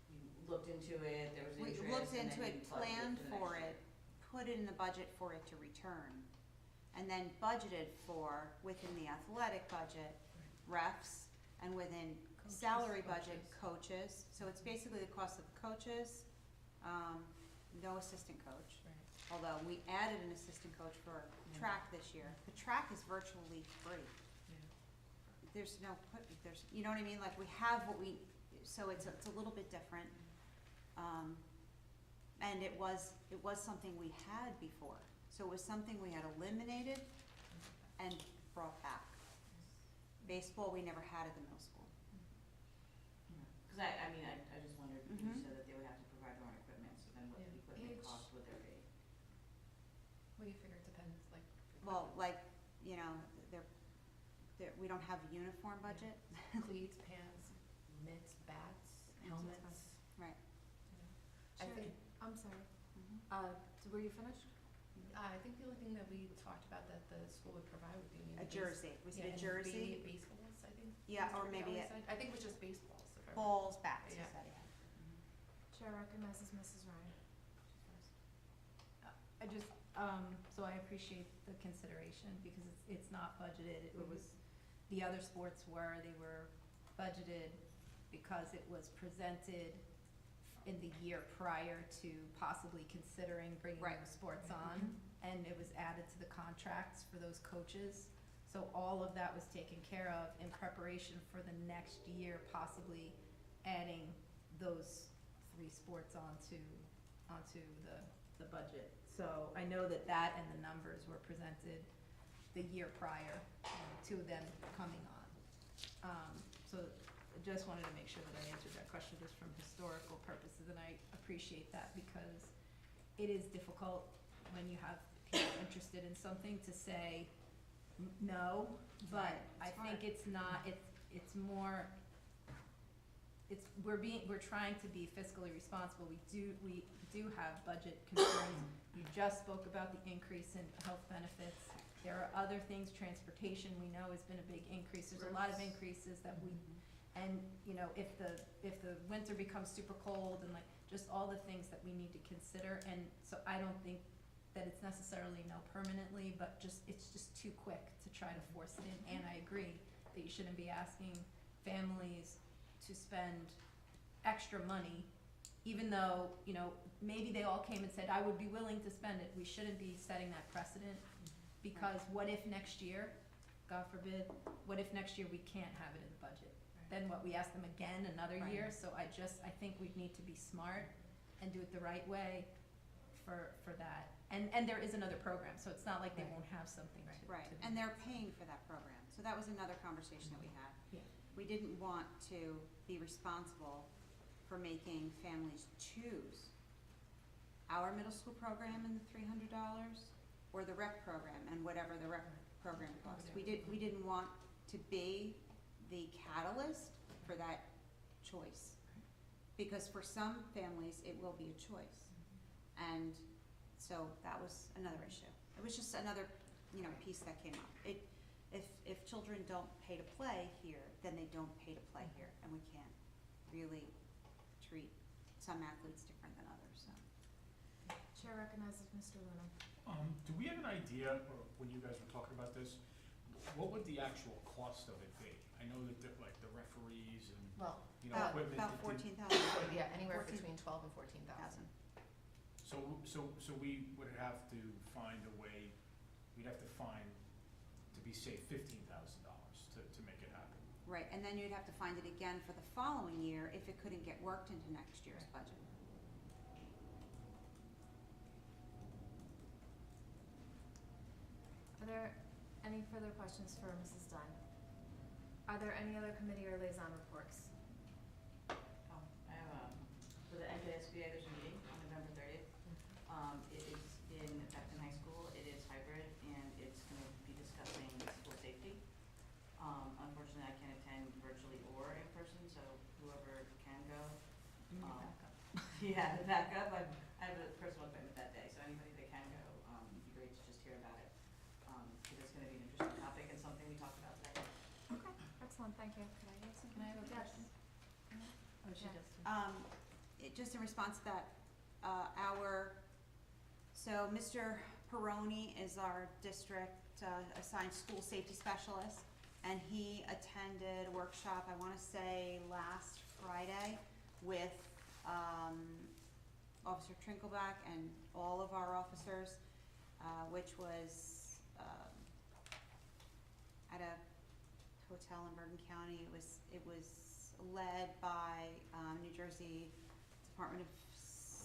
you looked into it, there was We interest, looked and into then it, you budgeted planned the for next year? it, put it in the budget for it to return, and then budgeted for, within the athletic budget, refs, and within Coaches, salary budget, coaches. So it's basically the cost of coaches, no assistant coach. Right. Although we added an assistant coach for track this year. The track is virtually free. Yeah. There's no, you know what I mean? Like, we have what so it's a little bit different. And it was something we had before. So it was something we had eliminated and brought back. Baseball, we never had at the middle school. Cause I mean, I just wondered, you Mhm. said that they would have to provide their own equipment, so then what Yeah. equipment Each- cost would there be? Well, you figure it depends, like. Well, like, we don't have a uniform budget. Cleats, pants, mitts, bats, helmets. Right. You know. I Sure. think, I'm sorry, Mhm. were you finished? I think the only thing that we talked about that the school would provide would be maybe. A jersey. Was it a and jersey? baseballs, I think. Yeah, Mr. or maybe Riccadelli a- said. I think it was just baseballs. If I remember. Balls, bats, he Yeah. said, yeah. Chair recognizes Mrs. Ryan. I just, so I appreciate the consideration because it's not budgeted. It was, the other sports they were budgeted because it was presented in the year prior to possibly considering bringing Right. those sports on. And it was added to the contracts for those coaches. So all of that was taken care of in preparation for the next year, possibly adding those 3 sports onto the budget. So I know that and the numbers were presented the year prior to them coming on. So I just wanted to make sure that I answered that question just from historical purposes, and I appreciate that because it is difficult when you have people interested in something to say no, but I think it's not, it's more, we're trying to be fiscally responsible. We do have budget concerns. You just spoke about the increase in health benefits. There are other things, transportation we know has been a big increase. There's a lot of increases that we, and, you know, if the winter becomes super cold and like, just all the things that we need to consider. And so I don't think that it's necessarily no permanently, but it's just too quick to try to force it in. And I agree that you shouldn't be asking families to spend extra money, even though, you know, maybe they all came and said, I would be willing to spend it. We shouldn't be setting that precedent, because what if next year, God forbid, what if next year we can't have it in the budget? Then what, we ask them again another year? So I think we need to be smart and do it the right way for that. And there is another program, so it's not like they won't have something to. Right, and they're paying for that program, so that was another conversation that we had. Yeah. We didn't want to be responsible for making families choose our middle school program and the $300, or the rec program and whatever the rec program costs. We didn't want to be the catalyst for that choice, because for some families, it will be a choice. And so that was another issue. It was just another, you know, piece that came up. If children don't pay to play here, then they don't pay to play here, and we can't really treat some athletes different than others, so. Chair recognizes Mr. Luna. Do we have an idea, or when you guys were talking about this, what would the actual cost of it be? I know that like the referees and, Well, you know, equipment. About that did- 14,000. yeah, anywhere 14,000. between 12 and 14,000. So we would have to find a way, we'd have to find, to be safe, $15,000 to make it happen. Right, and then you'd have to find it again for the following year if it couldn't get worked into next year's budget. Are there any further questions for Mrs. Dunn? Are there any other committee or liaison reports? I have, for the NJSBA, there's a meeting on November 30th. It is in Beckton High School. It is hybrid, and it's going to be discussing school safety. Unfortunately, I can't attend virtually or in person, so whoever can go. Yeah, the backup. I have a personal appointment that day, so anybody that can go, it'd be great to just hear about it. Because it's going to be an interesting topic and something we talked about today. Okay, excellent, thank you. Can I have some? Can I have a Yes. question? Oh, she Yeah. does. Just in response to that, so Mr. Peroni is our district assigned school safety specialist, and he attended a workshop, I wanna say last Friday, with Officer Trinkleback and all of our officers, which was at a hotel in Bergen County. It was led by New Jersey Department of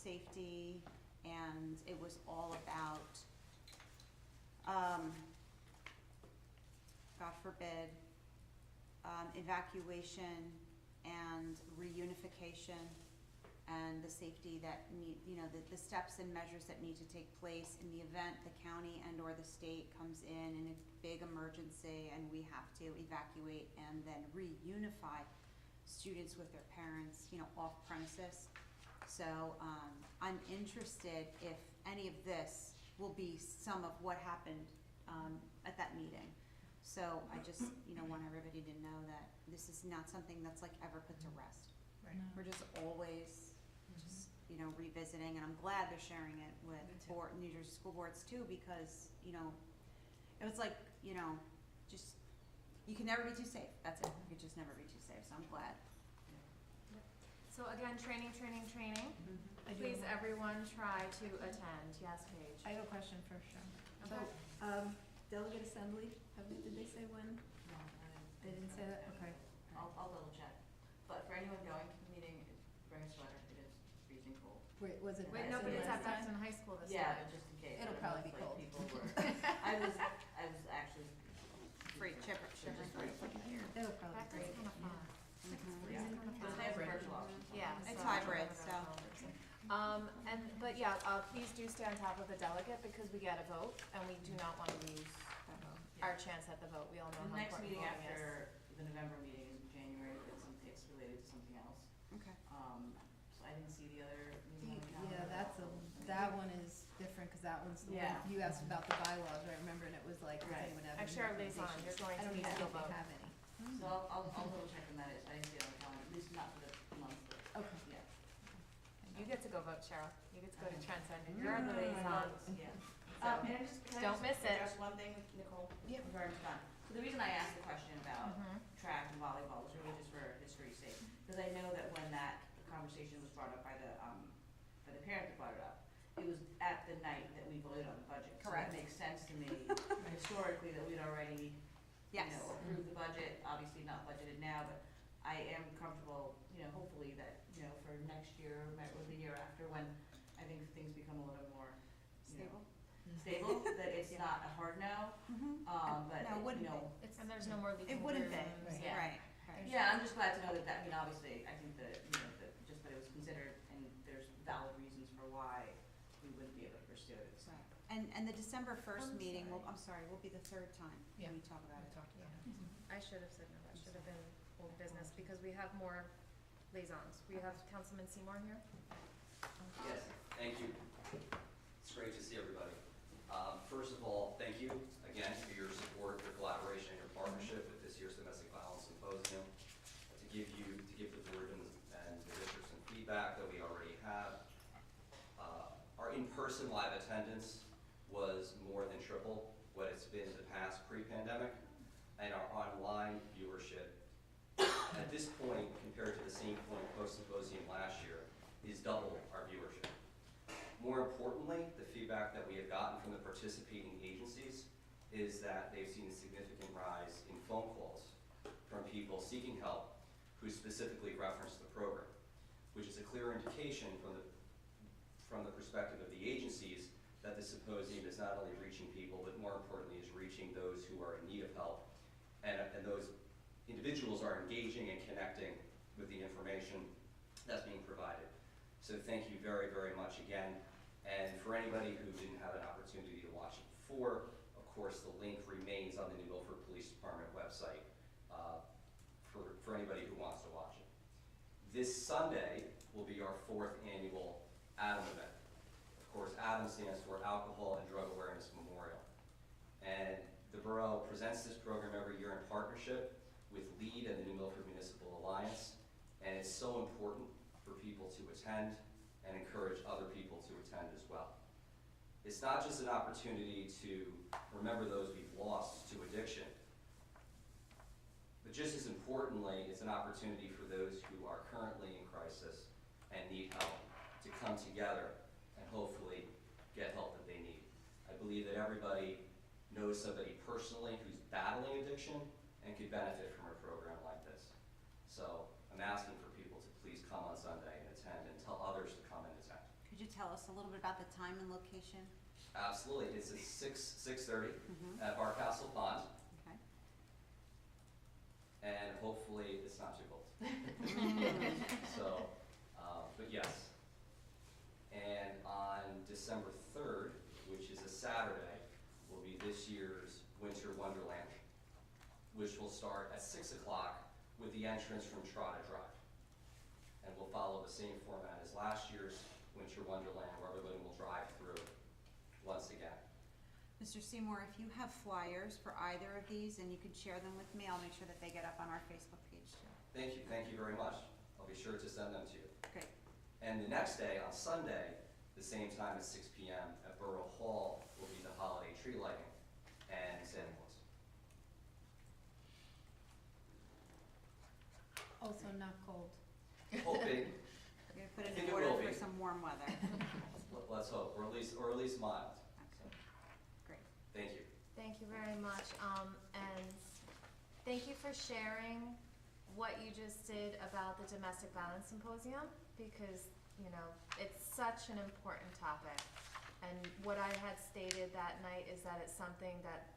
Safety, and it was all about, God forbid, evacuation and reunification, and the safety that the steps and measures that need to take place in the event the county and or the state comes in a big emergency and we have to evacuate and then reunify students with their parents, off premises. So I'm interested if any of this will be some of what happened at that meeting. So I just, want everybody to know that this is not something that's like ever put to rest. Right. We're just always revisiting, and I'm glad they're sharing it with New Jersey school boards too, because, it was like, just, you can never be too safe. That's it. You can just never be too safe. So I'm glad. So again, training. I do Please, have everyone, try to attend. Yes, Paige. I have a question for Sharon. So, Okay. delegate assembly, did they say when? No, They didn't say that? Okay. I'll double check. But for anyone going to the meeting, bring a sweater. It is freezing cold. Wait, was it? Wait, last no, but it's at time? Beckton High School this Yeah, time. but just in case. It'll I don't know probably if, be cold. People were, I was actually. Free chipper. Just right. It'll probably be Beckton's great. kind of fun. Yeah. It's kind of Because fun. they have virtual options. Yeah. It's so- hybrid, so. But please do stay on top of the delegate, because we get a vote, and we do not want to lose our chance at the vote. We all know The how next important meeting voting is. after the November meeting is Okay. So I didn't see the other meeting on the calendar. Yeah, that one is different, cause that one's the one, Yeah. you asked about the bylaws, I remember, and it was like, does Right. anyone have any Actually, our liaison, recommendations? you're going I to don't need even to think vote. they have any. So I'll double check when that is, I didn't see it on the calendar, at least not for the month, but, Okay. yeah. You get to go vote, Cheryl. You get to go to Okay. Trenton. You're the liaison. Yeah. So, Can I just don't miss it. address one thing, Nicole? Yep. Regarding to Don. So the reason I asked the question about Mhm. track and volleyball was really just for history's sake. Because I know that when that conversation was brought up by the parent that brought it up, it was at the night that we voted on the budget. Correct. So that makes sense to me historically that we'd already, Yes. approved the budget, obviously not budgeted now, but I am comfortable, hopefully that, for next year or the year after, when I think things become a little more, Stable? stable, that it's Yeah. not a hard no, Mm-hmm. but, No, it wouldn't be. And there's no more leaking It wouldn't be, rooms. Yeah. right. Yeah, I'm just glad to know that, obviously, I think that, just that it was considered, and there's valid reasons for why we wouldn't be able to pursue it. So, And the December first I'm meeting, sorry. will be the third time Yeah. we talk about it. I should have said no, that should have been old business, because we have more liaisons. We have Councilman Seymour here. Yes, thank you. It's great to see everybody. First of all, thank you again for your support, your collaboration, and your partnership with this year's Domestic Violence Symposium. To give the board and the district some feedback that we already have. Our in-person live attendance was more than triple what it's been in the past pre-pandemic, and our online viewership at this point, compared to the same point post-symposium last year, is double our viewership. More importantly, the feedback that we have gotten from the participating agencies is that they've seen a significant rise in phone calls from people seeking help who specifically reference the program, which is a clear indication from the perspective of the agencies that the symposium is not only reaching people, but more importantly is reaching those who are in need of help, and those individuals are engaging and connecting with the information that's being provided. So thank you very, very much again. And for anybody who didn't have an opportunity to watch it before, of course, the link remains on the New Milford Police Department website for anybody who wants to watch it. This Sunday will be our 4th annual ADAM event. Of course, ADAM stands for Alcohol and Drug Awareness Memorial. And the borough presents this program every year in partnership with LEAD and the New Milford Municipal Alliance. And it's so important for people to attend and encourage other people to attend as well. It's not just an opportunity to remember those we've lost to addiction, but just as importantly, it's an opportunity for those who are currently in crisis and need help to come together and hopefully get help that they need. I believe that everybody knows somebody personally who's battling addiction and could benefit from a program like this. So I'm asking for people to please come on Sunday and attend, and tell others to come and attend. Could you tell us a little bit about the time and location? Absolutely. It's at 6:30 Mhm. at Barcastle Pond, Okay. and hopefully it's not too cold. So, but yes. And on December 3rd, which is a Saturday, will be this year's Winter Wonderland, which will start at 6 o'clock with the entrance from Trotta Drive. And we'll follow the same format as last year's Winter Wonderland, where everybody will drive through once again. Mr. Seymour, if you have flyers for either of these and you could share them with me, I'll make sure that they get up on our Facebook page too. Thank you very much. I'll be sure to send them to you. Great. And the next day, on Sunday, the same time at 6 p.m. at Borough Hall will be the holiday tree lighting and Santa Claus. Also not cold. Hoping, We're gonna put I in think an it order will for be. some warm weather. let's hope, or at least mild. Excellent. Great. Thank you. Thank you very much, and thank you for sharing what you just did about the Domestic Violence Symposium, because, it's such an important topic. And what I had stated that night is that it's something that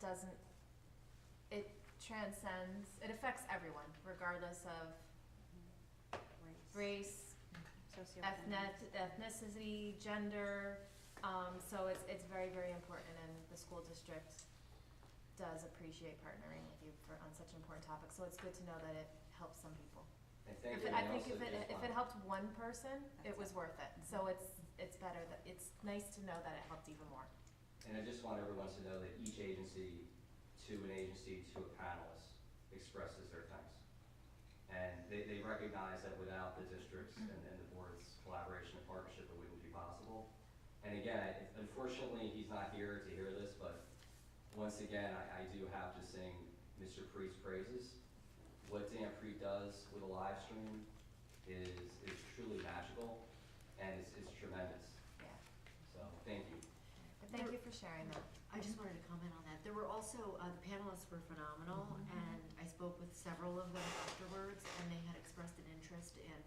it transcends, it affects everyone, regardless of race, ethnicity, gender. So it's very, very important, and the school district does appreciate partnering with you on such an important topic. So it's good to know that it helps some people. And thank If you. it- I and think also if just it want- helped one person, it was worth it. So it's better that, it's nice to know that it helped even more. And I just want everyone to know that each agency to an agency to a panelist expresses their thanks. And they recognize that without the districts and the board's collaboration and partnership, it wouldn't be possible. And again, unfortunately, he's not here to hear this, but once again, I do have to sing Mr. Preet's praises. What Dan Preet does with a live stream is truly magical, and it's tremendous. Yeah. So, thank you. But thank you for sharing that. I just wanted to comment on that. There were also, the panelists were phenomenal, and I spoke with several of them afterwards, and they had expressed an interest in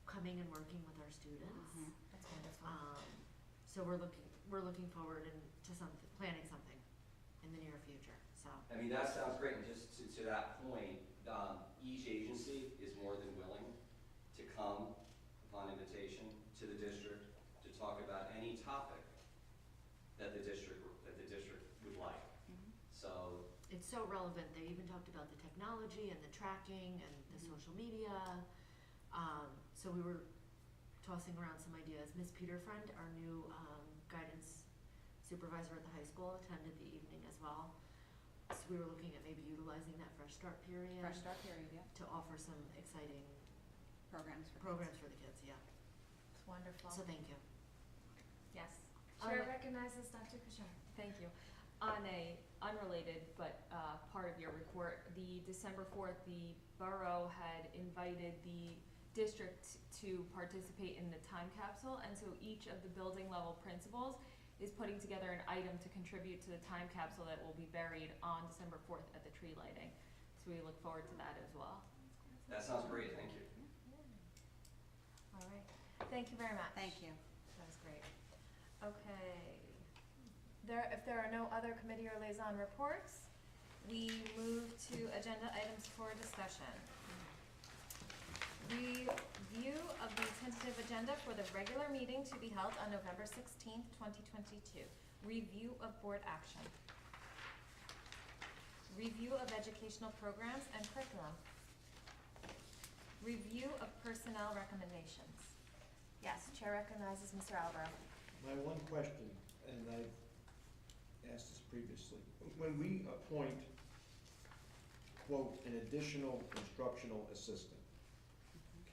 coming and working with our students. That's wonderful. So we're looking forward to planning something in the near future, so. I mean, that sounds great, and just to that point, each agency is more than willing to come upon invitation to the district to talk about any topic that the district would like. So, It's so relevant. They even talked about the technology and the tracking and the social media. So we were tossing around some ideas. Ms. Peterfriend, our new guidance supervisor at the high school, attended the evening as well. So we were looking at maybe utilizing that Fresh Start period Fresh start period, yeah. to offer some exciting Programs for kids. programs for the kids, yeah. It's wonderful. So thank you. Yes. On Chair the- recognizes Dr. Kushar. Thank you. On a unrelated but part of your report, the December 4th, the borough had invited the district to participate in the time capsule, and so each of the building level principals is putting together an item to contribute to the time capsule that will be buried on December 4th at the tree lighting. So we look forward to that as well. that sounds great, thank you. All right. Thank you very much. Thank you. That was great. Okay. If there are no other committee or liaison reports, we move to agenda items for discussion. Review of the tentative agenda for the regular meeting to be held on November 16th, 2022. Review of board action. Review of educational programs and curriculum. Review of personnel recommendations. Yes, Chair recognizes Mr. Alborough. My one question, and I've asked this previously, when we appoint, quote, an additional instructional assistant,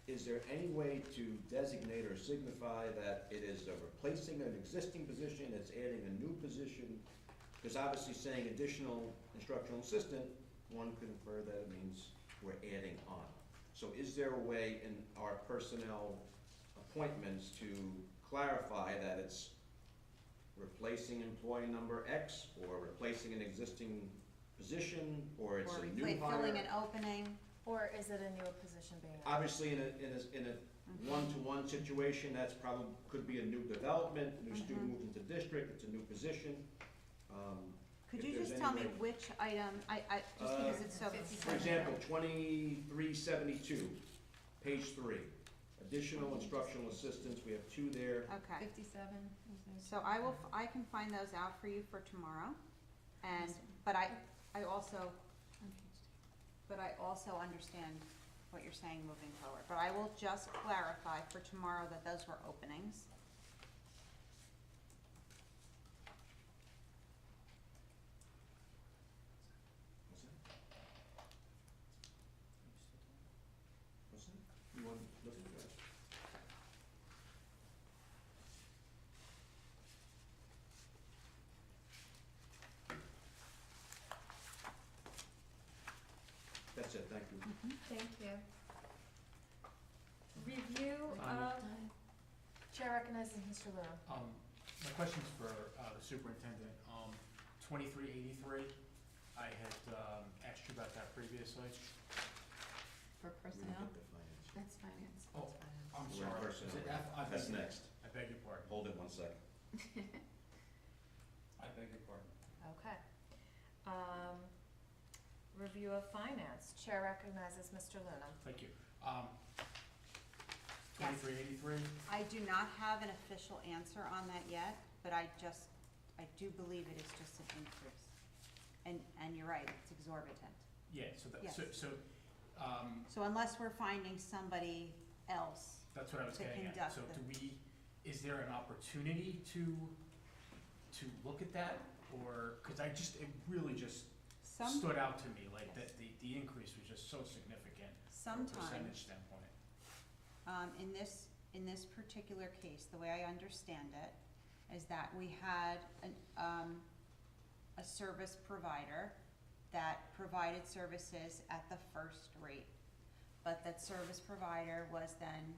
is there any way to designate or signify that it is replacing an existing position, it's adding a new position? Because obviously saying additional instructional assistant, one could infer that it means we're adding on. So is there a way in our personnel appointments to clarify that it's replacing employee number X, or replacing an existing position, or it's Or a new hire? filling an opening. Or is it a new position being added? Obviously, in a one-to-one situation, that's probably, could be a new development, new student moves into district, it's a new position. Could If you there's just any tell me way- which item, just because it's so. For example, 2372, page 3, additional instructional assistants, we have 2 there. Okay, 57 was there. so I can find those out for you for tomorrow, and, but I also understand what you're saying moving forward. But I will just clarify for tomorrow that those were openings. What's that? You want to look at that? That's it, thank you. Thank you. Review of, Chair recognizes Mr. Luna. My question's for the superintendent. 2383, I had asked you about that previously. For We didn't personnel? get the finance. That's finance. Oh, I'm We're sorry. personnel. Is it F? I That's beg- next. I beg your pardon. Hold it 1 second. I beg your pardon. Okay. Review of finance. Chair recognizes Mr. Luna. Thank you. 2383, I do not have an official answer on that yet, but I do believe it is just an increase. And you're right, it's exorbitant. yeah, so that, Yes. so, So unless we're finding somebody else, That's what I was to getting at. conduct So the- is there an opportunity to look at that? Or, cause it really just stood out to me, like that the increase was just so significant from a percentage sometimes, standpoint. in this particular case, the way I understand it, is that we had a service provider that provided services at the first rate. But that service provider was then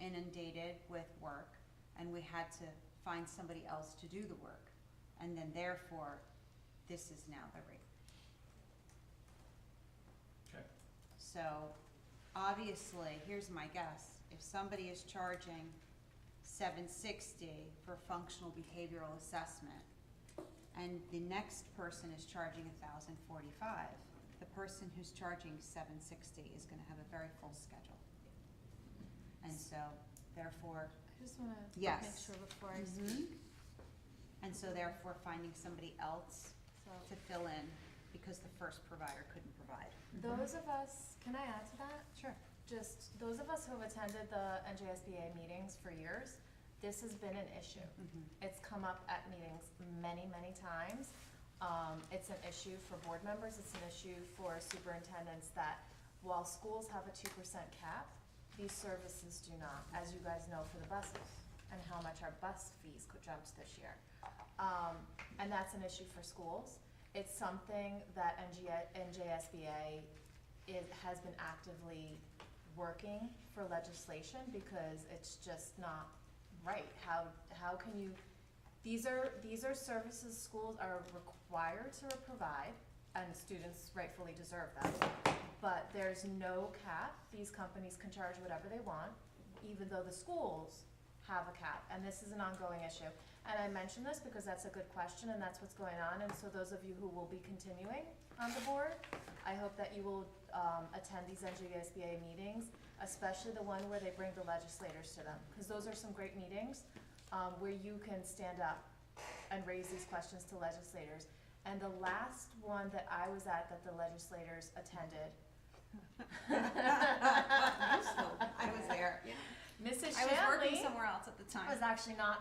inundated with work, and we had to find somebody else to do the work. And then therefore, this is now the rate. Okay. So, obviously, here's my guess, if somebody is charging $760 for functional behavioral assessment, and the next person is charging $1,045, the person who's charging $760 is gonna have a very full schedule. And so, therefore, I just wanna Yes. make sure before I Mhm. speak, and so therefore finding somebody else so. to fill in because the first provider couldn't provide. Those of us, can I add to that? Sure. Just, those of us who have attended the NJSBA meetings for years, this has been an issue. Mhm. It's come up at meetings many, many times. It's an issue for board members, it's an issue for superintendents that while schools have a 2% cap, these services do not, as you guys know for the buses, and how much our bus fees could jump this year. And that's an issue for schools. It's something that NJSBA has been actively working for legislation because it's just not right. How can you, these are services schools are required to provide, and students rightfully deserve them. But there's no cap. These companies can charge whatever they want, even though the schools have a cap, and this is an ongoing issue. And I mention this because that's a good question, and that's what's going on, and so those of you who will be continuing on the board, I hope that you will attend these NJSBA meetings, especially the one where they bring the legislators to them, because those are some great meetings where you can stand up and raise these questions to legislators. And the last one that I was at that the legislators attended. I was there. Mrs. I was working Shanley somewhere else at the time. was actually not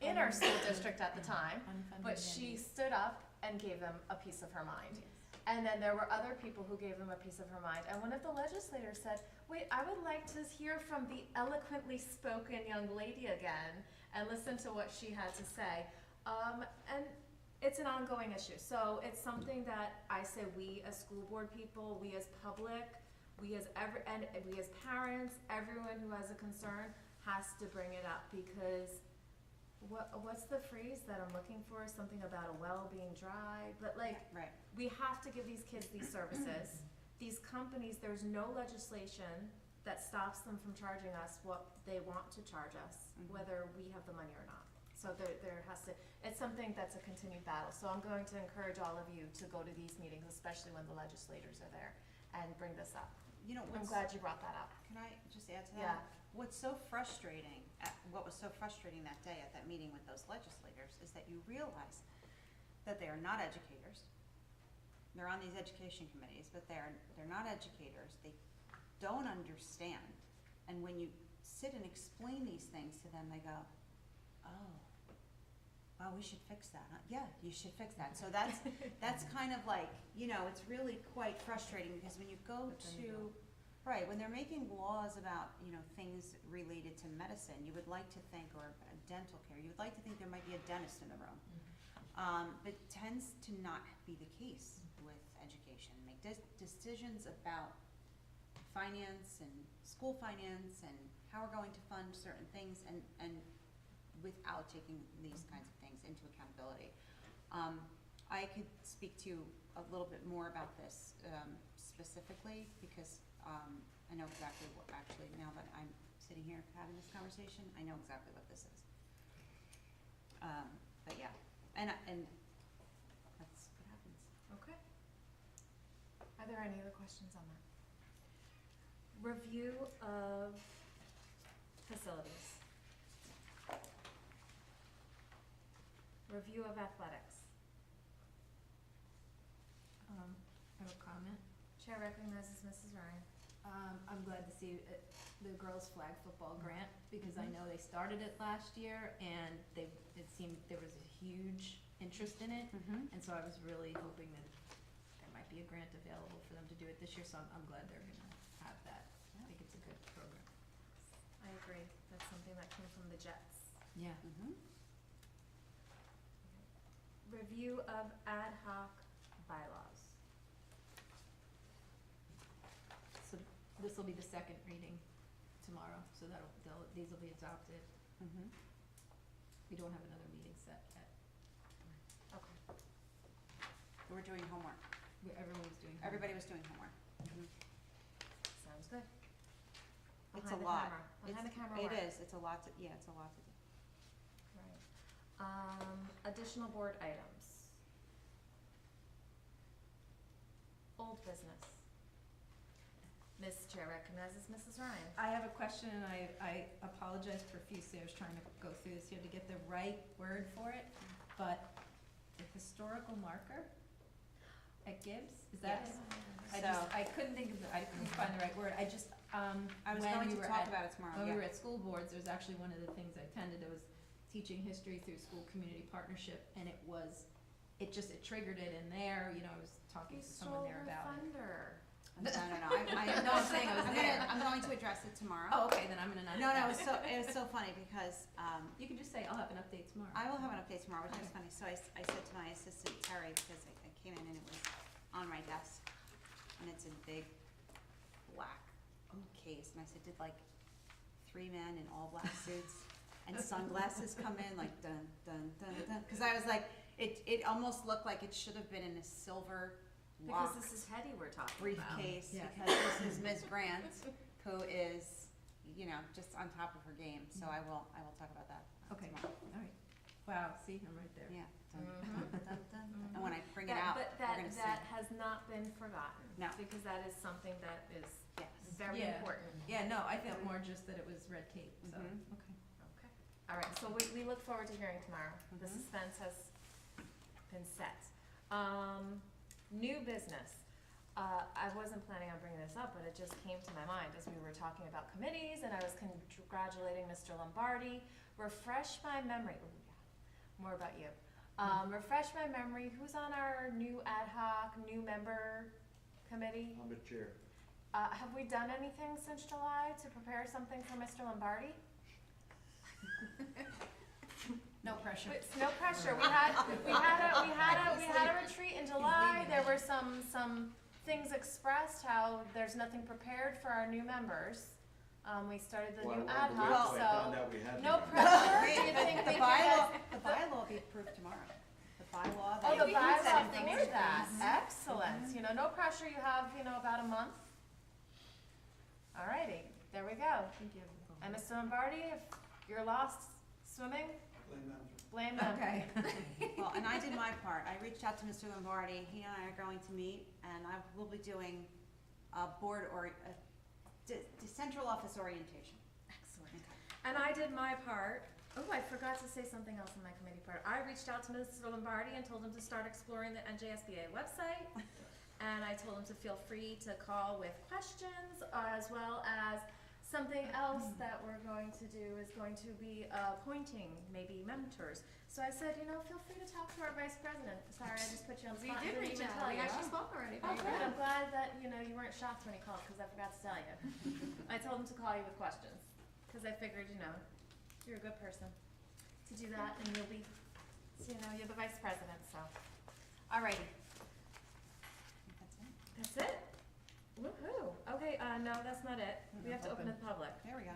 in our school district at the time, Unfunded but she mandates. stood up and gave them a piece of her mind. And then there were other people who gave them a piece of her mind. And one of the legislators said, wait, I would like to hear from the eloquently spoken young lady again and listen to what she had to say. And it's an ongoing issue. So it's something that I say we as school board people, we as public, we as we as parents, everyone who has a concern has to bring it up, because what's the phrase that I'm looking for? Something about a well being dry, but like, Right. we have to give these kids these services. These companies, there's no legislation that stops them from charging us what they want to charge us, Mhm. whether we have the money or not. So there has to, it's something that's a continued battle. So I'm going to encourage all of you to go to these meetings, especially when the legislators are there, and bring this up. You know, I'm glad you brought that up. can I just add to that? Yeah. What was so frustrating that day at that meeting with those legislators is that you realize that they are not educators. They're on these education committees, but they're not educators. They don't understand. And when you sit and explain these things to them, they go, oh, well, we should fix that. Yeah, you should fix that. So that's kind of like, it's really quite frustrating, because when you go to, right, when they're making laws about, things related to medicine, you would like to think, or dental care, you would like to think there might be a dentist in the room. But it tends to not be the case with education. Make decisions about finance and school finance and how we're going to fund certain things, and without taking these kinds of things into accountability. I could speak to you a little bit more about this specifically, because I know exactly what, actually, now that I'm sitting here having this conversation, I know exactly what this is. But yeah, and that's what happens. Okay. Are there any other questions on that? Review of facilities. Review of athletics. I have a comment. Chair recognizes Mrs. Ryan. I'm glad to see the girls' flag football grant, because I know they started it last year, and it seemed there was a huge interest in it, and so I was really hoping that there might be a grant available for them to do it this year, so I'm glad they're gonna have that. I think it's a good program. I agree. That's something that came from the Jets. Yeah. Review of ad hoc bylaws. So this will be the second reading tomorrow, so these will be adopted. We don't have another meeting set yet. Okay. We're doing homework. Everyone was doing. Everybody was doing homework. Sounds good. It's Behind a the lot. camera. Behind the camera It work. is, it's a lot to, yeah, it's a lot to do. Right. Additional board items. Old business. Ms. Chair recognizes Mrs. Ryan. I have a question, and I apologize profusely. I was trying to go through this here to get the right word for it, but the historical marker at Gibbs, is that Yes. it? I couldn't think of I couldn't find the right word. I was when going we to talk about it tomorrow, When we yeah. were at school boards, there was actually one of the things I attended, it was teaching history through school community partnership, and it triggered it in there, I was talking to someone there about it. thunder. No, I'm saying I was there. I'm going to address it tomorrow. Oh, okay, then I'm gonna not. No, it was so funny because, You can just say, I'll have an update tomorrow. I will have an update tomorrow, which is funny. So I said to my assistant Terry, because I came in and it was on my desk, and it's a big black case, and I said, did like 3 men in all black suits and sunglasses come in, like dun, dun, dun, dun? Because I was like, it almost looked like it should have been in a silver Because locked this is Hetty we're talking briefcase, Yeah. because this is Ms. Grant, who is, just on top of her game. So I will talk about that Okay, tomorrow. all right. Wow, see, I'm right there. Yeah. Mhm. Dun, dun, dun. And when I bring it out, But we're gonna that sing. has not been forgotten. No. Because that is something that is Yes. very Yeah. important. Yeah, no, I felt more just that it was red tape, so, Mhm. okay. Okay. All right, so we look forward to hearing tomorrow. The Mhm. suspense has been set. New business. I wasn't planning on bringing this up, but it just came to my mind as we were talking about committees, and I was congratulating Mr. Lombardi. Refresh my memory. Ooh, yeah. More about you. Refresh my memory. Who's on our new ad hoc, new member committee? I'm the chair. Have we done anything since July to prepare something for Mr. Lombardi? No pressure. No pressure. We had a retreat in July. There were some things expressed how there's nothing prepared for our new members. We started the Well, new I ad wanted to wait hoc, till I found so out we had no one. pressure. Do you think we The can? bylaw will be approved tomorrow. The bylaw. Oh, that the you can set bylaw in for that. things. Excellent. No pressure. You have about a month. Alrighty, there we go. I think you have the phone. And Mr. Lombardi, if you're lost swimming, blame them. Okay. Well, and I did my part. I reached out to Mr. Lombardi. He and I are going to meet, and I will be doing a central office orientation. Excellent. And I did my part. Oh, I forgot to say something else in my committee part. I reached out to Mr. Lombardi and told him to start exploring the NJSBA website. And I told him to feel free to call with questions, as well as something else that we're going to do is going to be appointing maybe mentors. So I said, feel free to talk to our vice president. Sorry, I just put you on the spot. You did Didn't reach even out, tell we you. actually spoke already. Oh, good. I'm glad that, you weren't shocked when he called, because I forgot to tell you. I told him to call you with questions, because I figured, you're a good person to do that, and you'll be, you're the vice president, so. Alrighty. That's it? Woohoo. Okay, no, that's not it. We have to open to the public. There we go.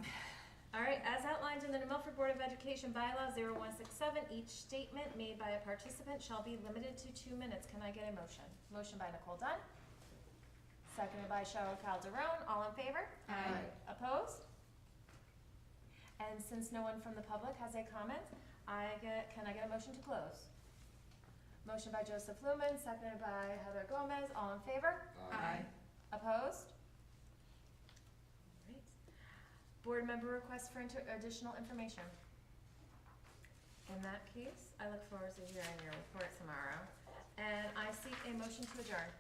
All right, as outlined in the New Milford Board of Education Bylaw 0167, each statement made by a participant shall be limited to 2 minutes. Can I get a motion? Motion by Nicole Dunn. Seconded by Cheryl Calderon. All in favor? Aye. Opposed? And since no one from the public has a comment, can I get a motion to close? Motion by Joseph Lumen, seconded by Heather Gomez. All in favor? Aye. Opposed? Great. Board member requests for additional information. In that case, I look forward to hearing your report tomorrow. And I seek a motion to adjourn.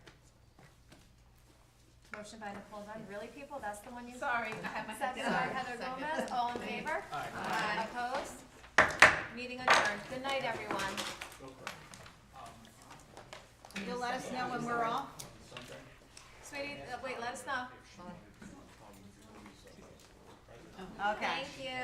Motion by Nicole Dunn. Really, people? That's the one you? Sorry, I had my head Second down. by Heather Second. Gomez. All in favor? Aye. Opposed? Meeting adjourned. Good night, everyone. You'll let us know when we're off? Sweetie, wait, let us know. Okay. Thank you.